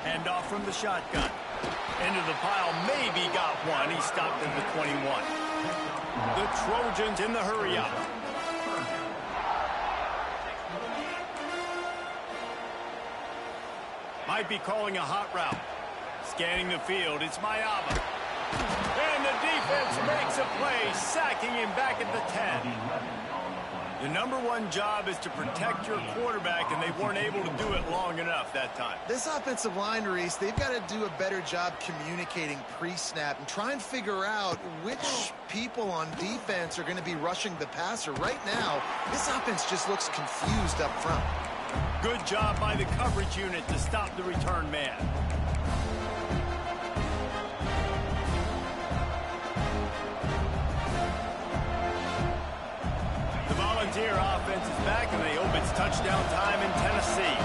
Hand off from the shotgun. Into the pile, maybe got one. He stopped at the 21. The Trojans in the hurry up. Might be calling a hot route. Scanning the field, it's Mayaba. And the defense makes a play, sacking him back at the 10. The #1 job is to protect your quarterback, and they weren't able to do it long enough that time. This offensive line, Reese, they've got to do a better job communicating pre-snap and try and figure out which people on defense are going to be rushing the passer. Right now, this offense just looks confused up front. Good job by the coverage unit to stop the return man. The Volunteer offense is back, and they hope it's touchdown time in Tennessee.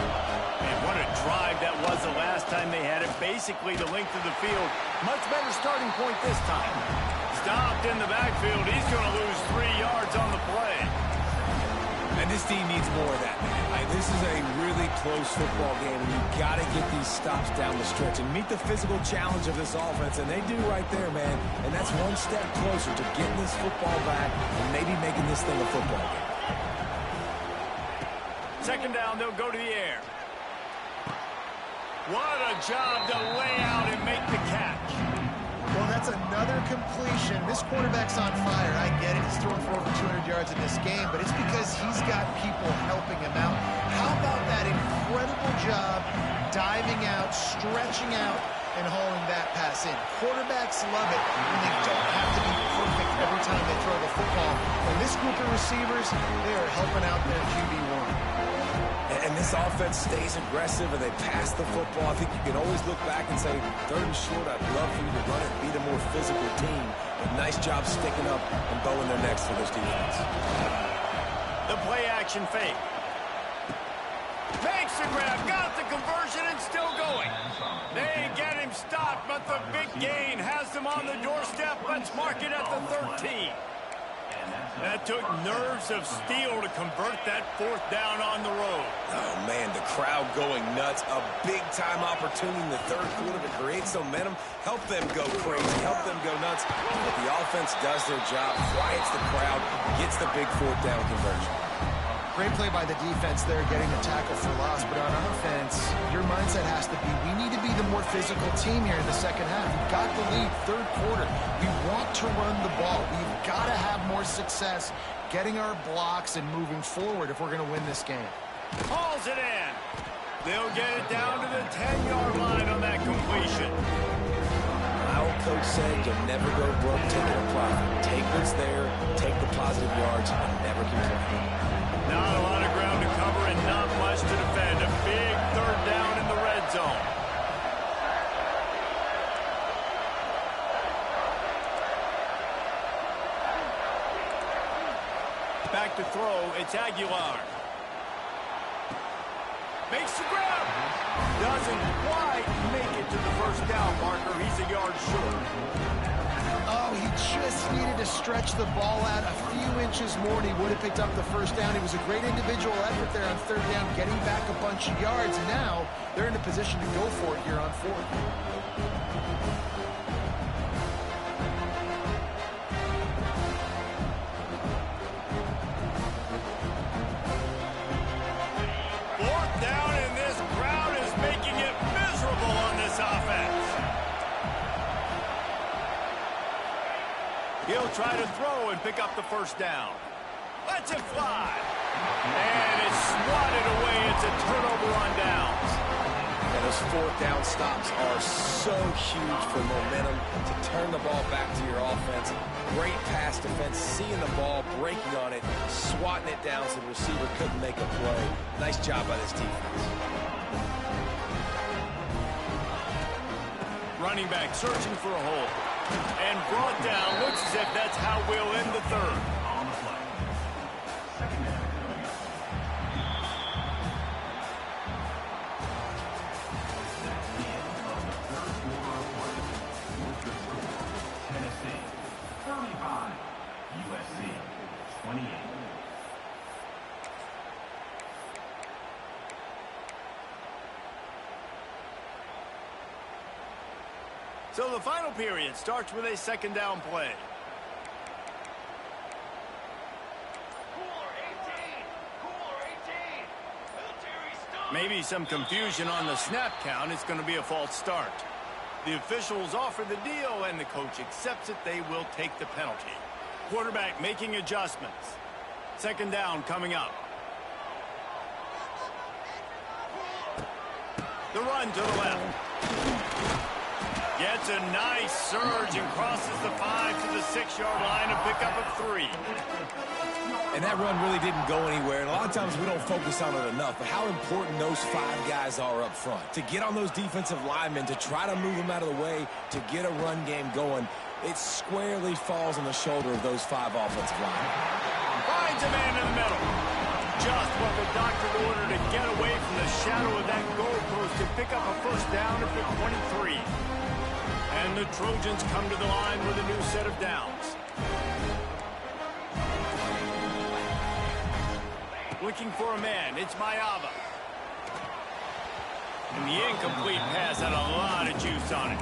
And what a drive that was the last time they had it. Basically the length of the field. Much better starting point this time. Stopped in the backfield. He's going to lose 3 yards on the play. And this team needs more of that, man. This is a really close football game, and you've got to get these stops down the stretch and meet the physical challenge of this offense, and they do right there, man. And that's one step closer to getting this football back and maybe making this thing a football game. 2nd down, they'll go to the air. What a job to lay out and make the catch. Well, that's another completion. This quarterback's on fire. I get it. He's thrown for over 200 yards in this game, but it's because he's got people helping him out. How about that incredible job diving out, stretching out, and hauling that pass in? Quarterbacks love it when they don't have to be perfect every time they throw the football. And this group of receivers, they are helping out their QB1. And this offense stays aggressive, and they pass the football. I think you can always look back and say, 3rd and short, I'd love for you to run it, beat a more physical team. But nice job sticking up and bowing their necks for this defense. The play-action fake. Makes the grab, got the conversion, and still going. They get him stopped, but the big gain has them on the doorstep. Let's mark it at the 13. That took nerves of steel to convert that 4th down on the road. Oh, man, the crowd going nuts. A big-time opportunity in the 3rd quarter to create some momentum, help them go crazy, help them go nuts. But the offense does their job, quiets the crowd, gets the big 4th down conversion. Great play by the defense there, getting the tackle for loss. But on offense, your mindset has to be, we need to be the more physical team here in the second half. We've got the lead, 3rd quarter. We want to run the ball. We've got to have more success getting our blocks and moving forward if we're going to win this game. Hauls it in. They'll get it down to the 10-yard line on that completion. My old coach said you'll never go broke taking a profit. Take what's there, take the positive yards, and never complain. Not a lot of ground to cover and not much to defend. A big 3rd down in the red zone. Back to throw, it's Aguilar. Makes the grab. Doesn't quite make it to the 1st down marker. He's a yard short. Oh, he just needed to stretch the ball out a few inches more, and he would have picked up the 1st down. It was a great individual effort there on 3rd down, getting back a bunch of yards. Now they're in a position to go for it here on 4th. He'll try to throw and pick up the 1st down. Lets it fly. And it's swatted away. It's a turnover on downs. And those 4th down stops are so huge for momentum to turn the ball back to your offense. Great pass defense, seeing the ball, breaking on it, swatting it down so the receiver couldn't make a play. Nice job by this defense. Running back searching for a hole. And brought down. Looks as if that's how we'll end the 3rd. On the play. Secondary. Tennessee 35, USC 28. So the final period starts with a 2nd down play. Maybe some confusion on the snap count. It's going to be a false start. The officials offer the deal, and the coach accepts it. They will take the penalty. Quarterback making adjustments. 2nd down coming up. The run to the left. Gets a nice surge and crosses the 5 to the 6-yard line to pick up a 3. And that run really didn't go anywhere. And a lot of times we don't focus on it enough, but how important those 5 guys are up front. To get on those defensive linemen, to try to move them out of the way, to get a run game going, it squarely falls on the shoulder of those 5 offensive linemen. Finds a man in the middle. Just what the doctor ordered to get away from the shadow of that goalpost and pick up a 1st down at the 23. And the Trojans come to the line with a new set of downs. Looking for a man. It's Mayava. And the incomplete pass had a lot of juice on it.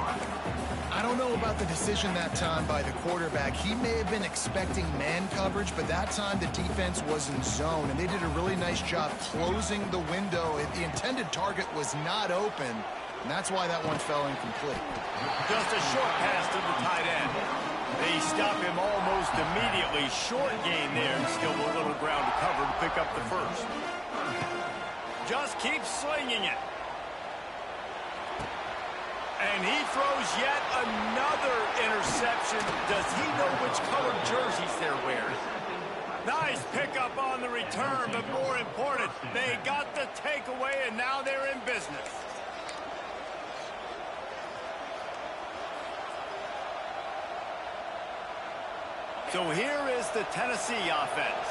I don't know about the decision that time by the quarterback. He may have been expecting man coverage, but that time the defense was in zone, and they did a really nice job closing the window. The intended target was not open, and that's why that one fell incomplete. Just a short pass to the tight end. They stop him almost immediately. Short gain there, and still a little ground to cover to pick up the 1st. Just keeps slinging it. And he throws yet another interception. Does he know which colored jerseys they're wearing? Nice pickup on the return, but more important, they got the takeaway, and now they're in business. So here is the Tennessee offense.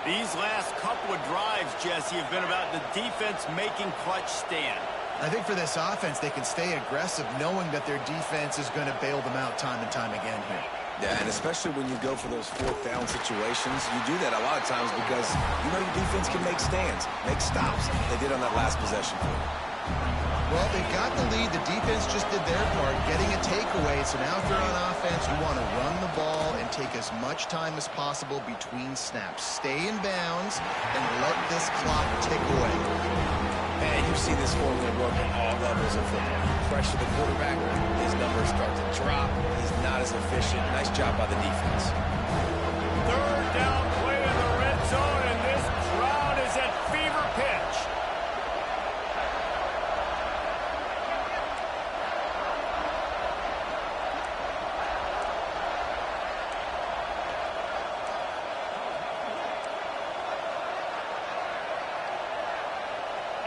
These last couple of drives, Jesse, have been about the defense making clutch stand. I think for this offense, they can stay aggressive knowing that their defense is going to bail them out time and time again here. Yeah, and especially when you go for those fourth down situations, you do that a lot of times because you know your defense can make stands, make stops. They did on that last possession for you. Well, they got the lead. The defense just did their part, getting a takeaway. So now if you're on offense, you want to run the ball and take as much time as possible between snaps. Stay in bounds and let this clock tick away. And you see this formula work at all levels of football. You pressure the quarterback, his numbers start to drop. He's not as efficient. Nice job by the defense. Third down play in the red zone, and this crowd is at fever pitch.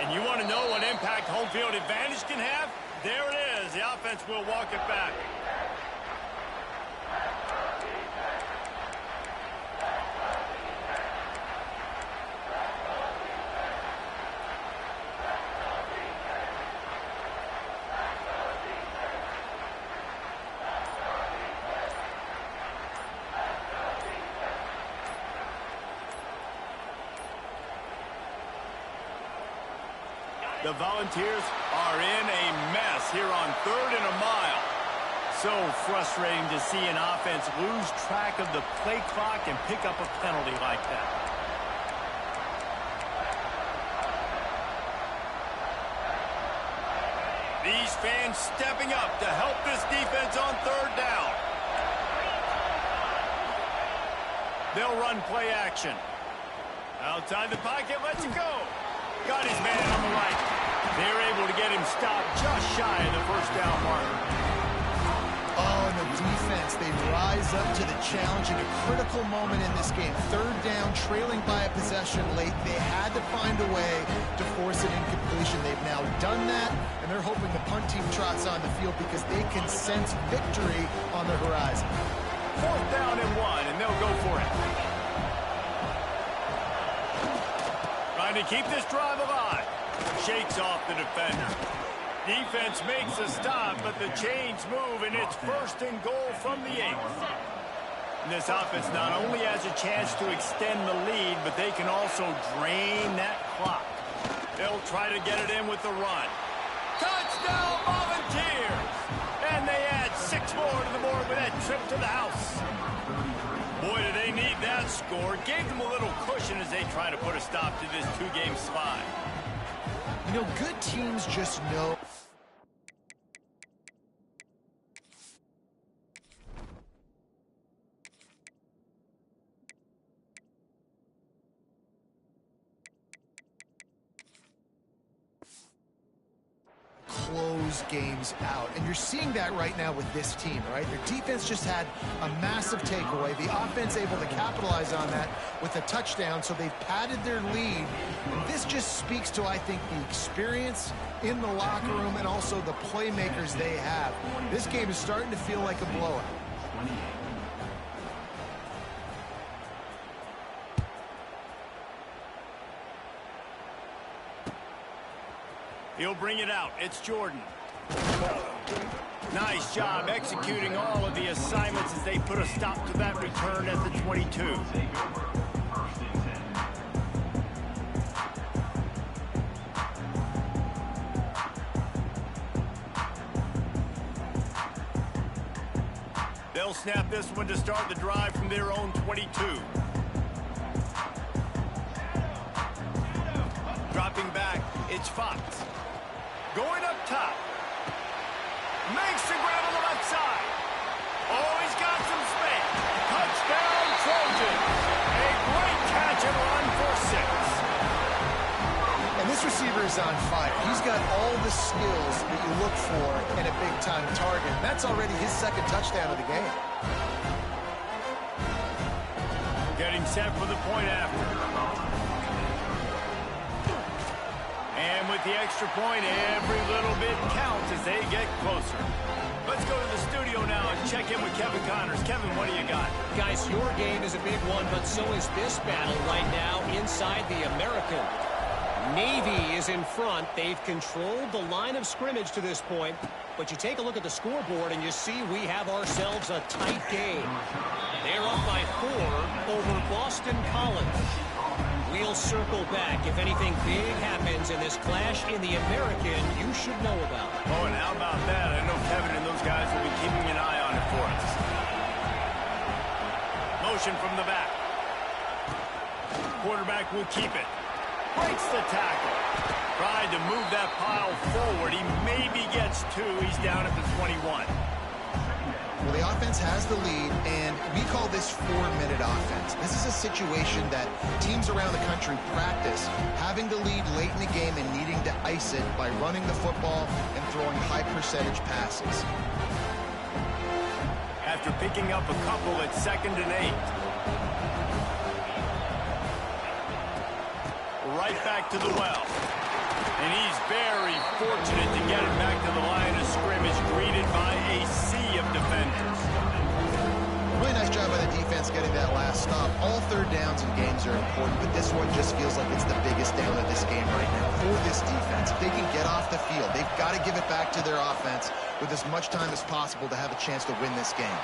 And you want to know what impact home field advantage can have? There it is. The offense will walk it back. The Volunteers are in a mess here on 3rd and a mile. So frustrating to see an offense lose track of the play clock and pick up a penalty like that. These fans stepping up to help this defense on 3rd down. They'll run play action. Outside the pocket, let's go. Got his man on the right. They're able to get him stopped just shy of the first down marker. Oh, and the defense, they rise up to the challenge in a critical moment in this game. 3rd down, trailing by a possession late. They had to find a way to force an incompletion. They've now done that, and they're hoping the punt team trots on the field because they can sense victory on the horizon. 4th down and 1, and they'll go for it. Trying to keep this drive alive. Shakes off the defender. Defense makes a stop, but the chains move, and it's 1st and goal from the 8th. And this offense not only has a chance to extend the lead, but they can also drain that clock. They'll try to get it in with the run. Touchdown, Volunteers! And they add 6 more to the board with that trip to the house. Boy, do they need that score. Gave them a little cushion as they try to put a stop to this 2-game slide. You know, good teams just know. Close games out. And you're seeing that right now with this team, right? Their defense just had a massive takeaway. The offense able to capitalize on that with a touchdown, so they've padded their lead. And this just speaks to, I think, the experience in the locker room and also the playmakers they have. This game is starting to feel like a blowout. 28. He'll bring it out. It's Jordan. Nice job executing all of the assignments as they put a stop to that return at the 22. They'll snap this one to start the drive from their own 22. Dropping back, it's Fox. Going up top. Makes the grab on the left side. Oh, he's got some space. Touchdown, Trojans. A great catch and run for 6. And this receiver is on fire. He's got all the skills that you look for in a big-time target. That's already his 2nd touchdown of the game. Getting set for the point after. And with the extra point, every little bit counts as they get closer. Let's go to the studio now and check in with Kevin Connors. Kevin, what do you got? Guys, your game is a big one, but so is this battle right now inside the American. Navy is in front. They've controlled the line of scrimmage to this point. But you take a look at the scoreboard and you see we have ourselves a tight game. They're up by 4 over Boston College. We'll circle back if anything big happens in this clash in the American you should know about. Oh, and how about that? I know Kevin and those guys will be keeping an eye on it for us. Motion from the back. Quarterback will keep it. Breaks the tackle. Tried to move that pile forward. He maybe gets 2. He's down at the 21. Well, the offense has the lead, and we call this 4-minute offense. This is a situation that teams around the country practice, having the lead late in the game and needing to ice it by running the football and throwing high-percentage passes. After picking up a couple at 2nd and 8. Right back to the well. And he's very fortunate to get it back to the line of scrimmage, greeted by a sea of defenders. Really nice job by the defense getting that last stop. All 3rd downs in games are important, but this one just feels like it's the biggest down of this game right now for this defense. If they can get off the field, they've got to give it back to their offense with as much time as possible to have a chance to win this game.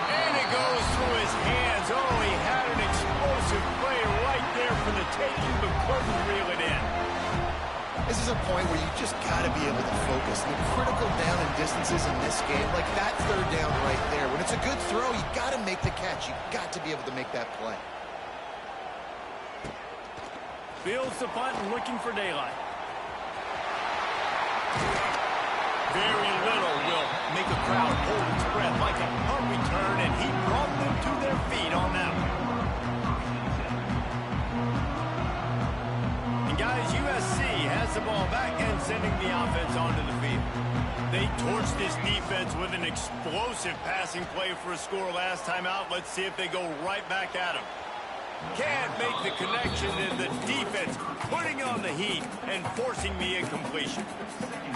And it goes through his hands. Oh, he had an explosive play right there for the taking, but couldn't reel it in. This is a point where you just got to be able to focus. The critical down and distances in this game, like that 3rd down right there. When it's a good throw, you got to make the catch. You got to be able to make that play. Fields the punt and looking for daylight. Very little will make a crowd hold its breath like a punt return, and he brought them to their feet on that one. And guys, USC has the ball back and sending the offense onto the field. They torched this defense with an explosive passing play for a score last time out. Let's see if they go right back at him. Can't make the connection, and the defense putting on the heat and forcing the incompletion.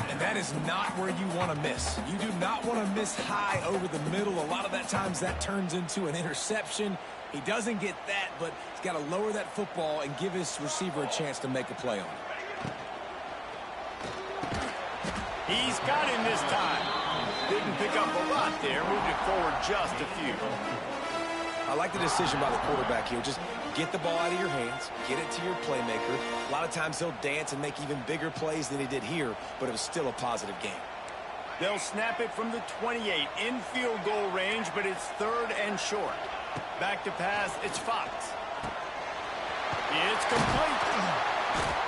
And that is not where you want to miss. You do not want to miss high over the middle. A lot of that times that turns into an interception. He doesn't get that, but he's got to lower that football and give his receiver a chance to make a play on it. He's got him this time. Didn't pick up a lot there. Moved it forward just a few. I like the decision by the quarterback here. Just get the ball out of your hands, get it to your playmaker. A lot of times he'll dance and make even bigger plays than he did here, but it was still a positive game. They'll snap it from the 28 in field goal range, but it's 3rd and short. Back to pass, it's Fox. It's complete.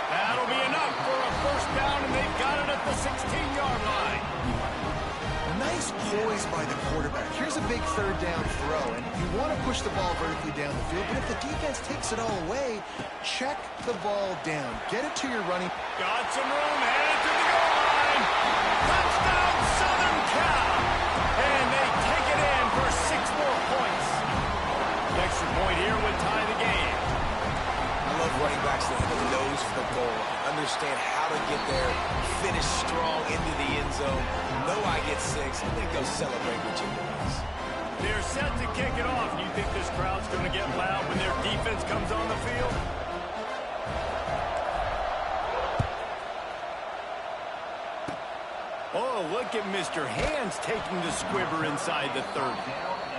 That'll be enough for a 1st down, and they've got it at the 16-yard line. Nice poise by the quarterback. Here's a big 3rd down throw, and you want to push the ball vertically down the field, but if the defense takes it all away, check the ball down. Get it to your running. Got some room, headed to the goal line. Touchdown, Southern Cal. And they take it in for 6 more points. The extra point here would tie the game. I love running backs that have a nose for the goal line. Understand how to get there, finish strong into the end zone. Know I get 6, and then go celebrate with your boys. They're set to kick it off. You think this crowd's going to get loud when their defense comes on the field? Oh, look at Mr. Hands taking the squibber inside the 30.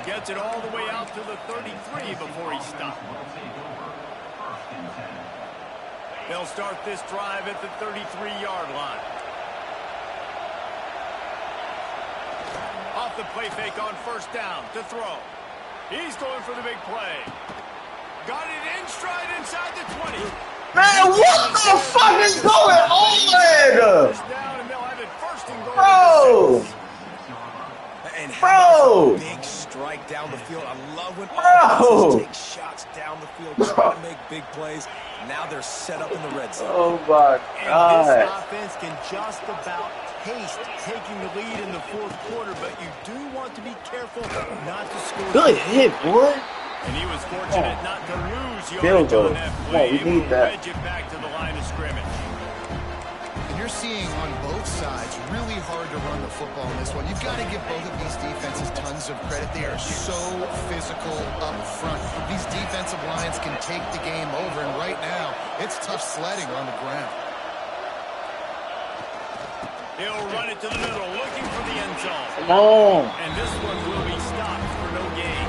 Gets it all the way out to the 33 before he stopped. They'll start this drive at the 33-yard line. Off the play fake on 1st down to throw. He's going for the big play. Got it in stride inside the 20. Man, what the fuck is going on? Down and they'll have it 1st and goal. Bro! And Bro! Big strike down the field. I love when Bro! offenses take shots down the field, trying to make big plays. Now they're set up in the red zone. Oh my And this God. offense can just about taste taking the lead in the 4th quarter, but you do want to be careful not to score. Good hit, boy. And he was fortunate not to lose Field yardage goal. on that play. Yeah, we Able need to that. wedge it back to the line of scrimmage. And here's you're seeing on both sides really hard to run the football in this one. You've got to give both of these defenses tons of credit. They are so physical up front. These defensive lines can take the game over, and right now, it's tough sledding on the ground. He'll run it to the middle, looking for the end zone. Come on. And this one will be stopped for no gain.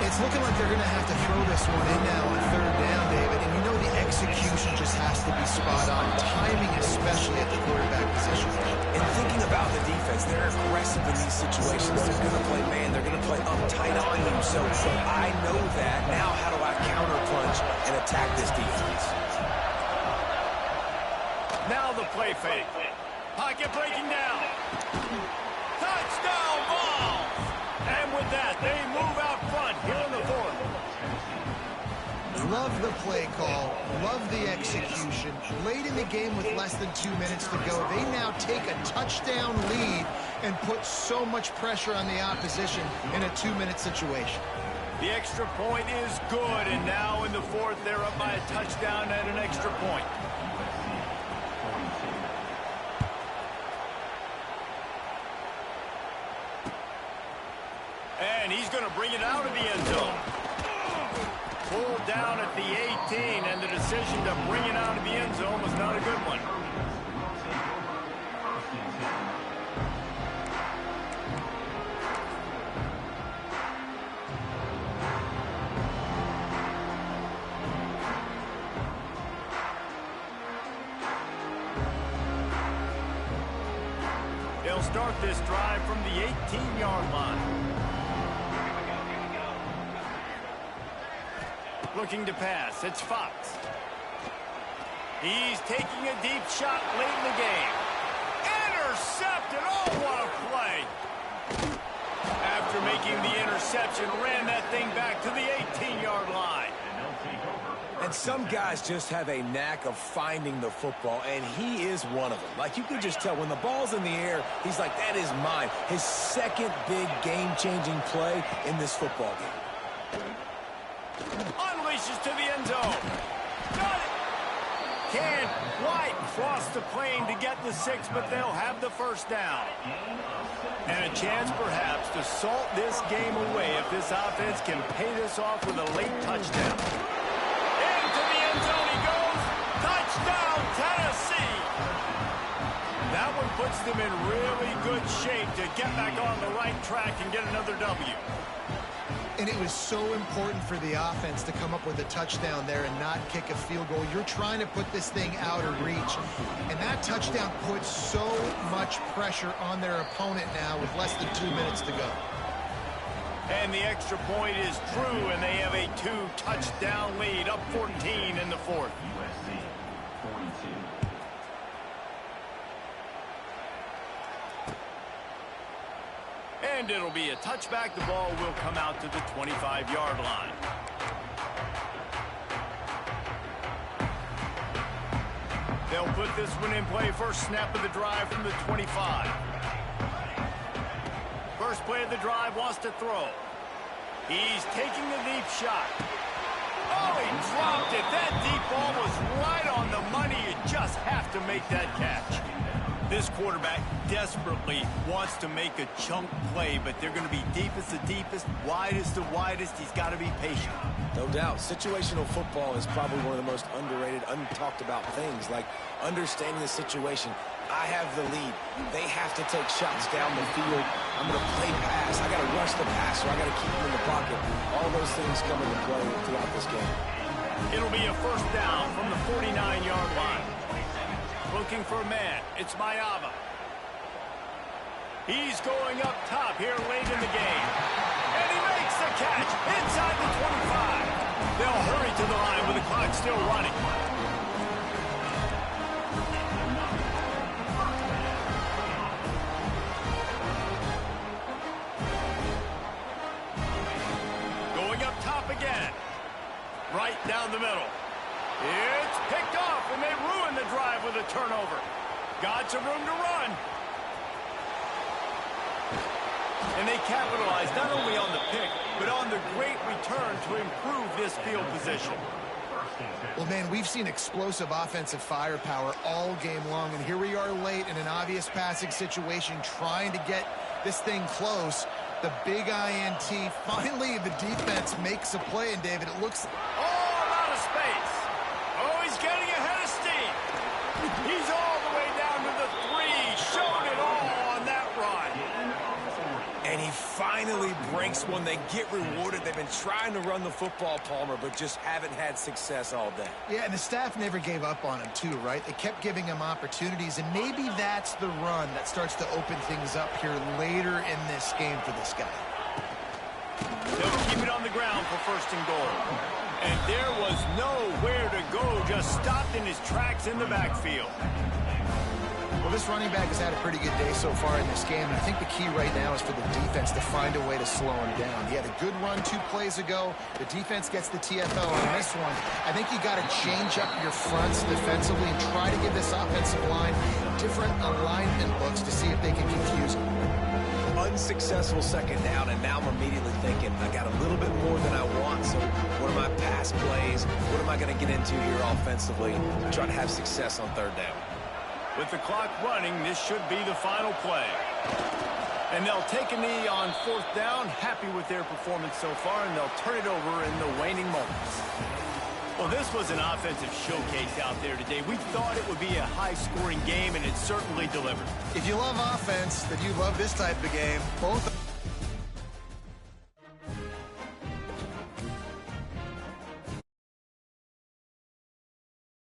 It's looking like they're going to have to throw this one in now on third down, David. And you know the execution just has to be spot on. Timing, especially at the quarterback position. And thinking about the defense, they're aggressive in these situations. They're going to play man. They're going to play uptight on you. So I know that. Now how do I counterpunch and attack this defense? Now the play fake. Pocket breaking down. Touchdown ball. And with that, they move out front here in the fourth. Love the play call. Love the execution. Late in the game with less than 2 minutes to go, they now take a touchdown lead and put so much pressure on the opposition in a 2-minute situation. The extra point is good, and now in the fourth, they're up by a touchdown and an extra point. And he's going to bring it out of the end zone. Pulled down at the 18, and the decision to bring it out of the end zone was not a good one. They'll start this drive from the 18-yard line. Looking to pass. It's Fox. He's taking a deep shot late in the game. Intercepted. Oh, what a play. After making the interception, ran that thing back to the 18-yard line. And some guys just have a knack of finding the football, and he is one of them. Like, you can just tell when the ball's in the air, he's like, that is mine. His second big game-changing play in this football game. Unleashes to the end zone. Got it. Can't quite cross the plane to get the 6, but they'll have the first down. And a chance, perhaps, to salt this game away if this offense can pay this off with a late touchdown. Into the end zone he goes. Touchdown, Tennessee. That one puts them in really good shape to get back on the right track and get another W. And it was so important for the offense to come up with a touchdown there and not kick a field goal. You're trying to put this thing out of reach. And that touchdown puts so much pressure on their opponent now with less than 2 minutes to go. And the extra point is true, and they have a 2-touchdown lead, up 14 in the fourth. USC 42. And it'll be a touchback. The ball will come out to the 25-yard line. They'll put this one in play. First snap of the drive from the 25. First play of the drive, wants to throw. He's taking a deep shot. Oh, he dropped it. That deep ball was right on the money. You just have to make that catch. This quarterback desperately wants to make a chunk play, but they're going to be deepest the deepest, widest the widest. He's got to be patient. No doubt. Situational football is probably one of the most underrated, untalked about things, like understanding the situation. I have the lead. They have to take shots down the field. I'm going to play pass. I got to rush the passer. I got to keep him in the pocket. All those things come into play throughout this game. It'll be a first down from the 49-yard line. Looking for a man. It's Mayava. He's going up top here late in the game. And he makes the catch inside the 25. They'll hurry to the line with the clock still running. Going up top again. Right down the middle. It's picked off, and they ruin the drive with a turnover. Got some room to run. And they capitalize not only on the pick, but on the great return to improve this field position. Well, man, we've seen explosive offensive firepower all game long, and here we are late in an obvious passing situation trying to get this thing close. The big INT. Finally, the defense makes a play, and David, it looks... All out of space. Oh, he's getting ahead of steam. He's all the way down to the 3. Showed it all on that run. And he finally breaks one. They get rewarded. They've been trying to run the football, Palmer, but just haven't had success all day. Yeah, and the staff never gave up on him, too, right? They kept giving him opportunities, and maybe that's the run that starts to open things up here later in this game for this guy. They'll keep it on the ground for 1st and goal. And there was nowhere to go, just stopped in his tracks in the backfield. Well, this running back has had a pretty good day so far in this game, and I think the key right now is for the defense to find a way to slow him down. He had a good run 2 plays ago. The defense gets the TFL on this one. I think you got to change up your fronts defensively and try to give this offensive line different alignment looks to see if they can confuse him. Unsuccessful 2nd down, and now I'm immediately thinking, I got a little bit more than I want, so what are my pass plays? What am I going to get into here offensively to try to have success on 3rd down? With the clock running, this should be the final play. And they'll take a knee on 4th down, happy with their performance so far, and they'll turn it over in the waning moments. Well, this was an offensive showcase out there today. We thought it would be a high-scoring game, and it certainly delivered. If you love offense, then you love this type of game. Both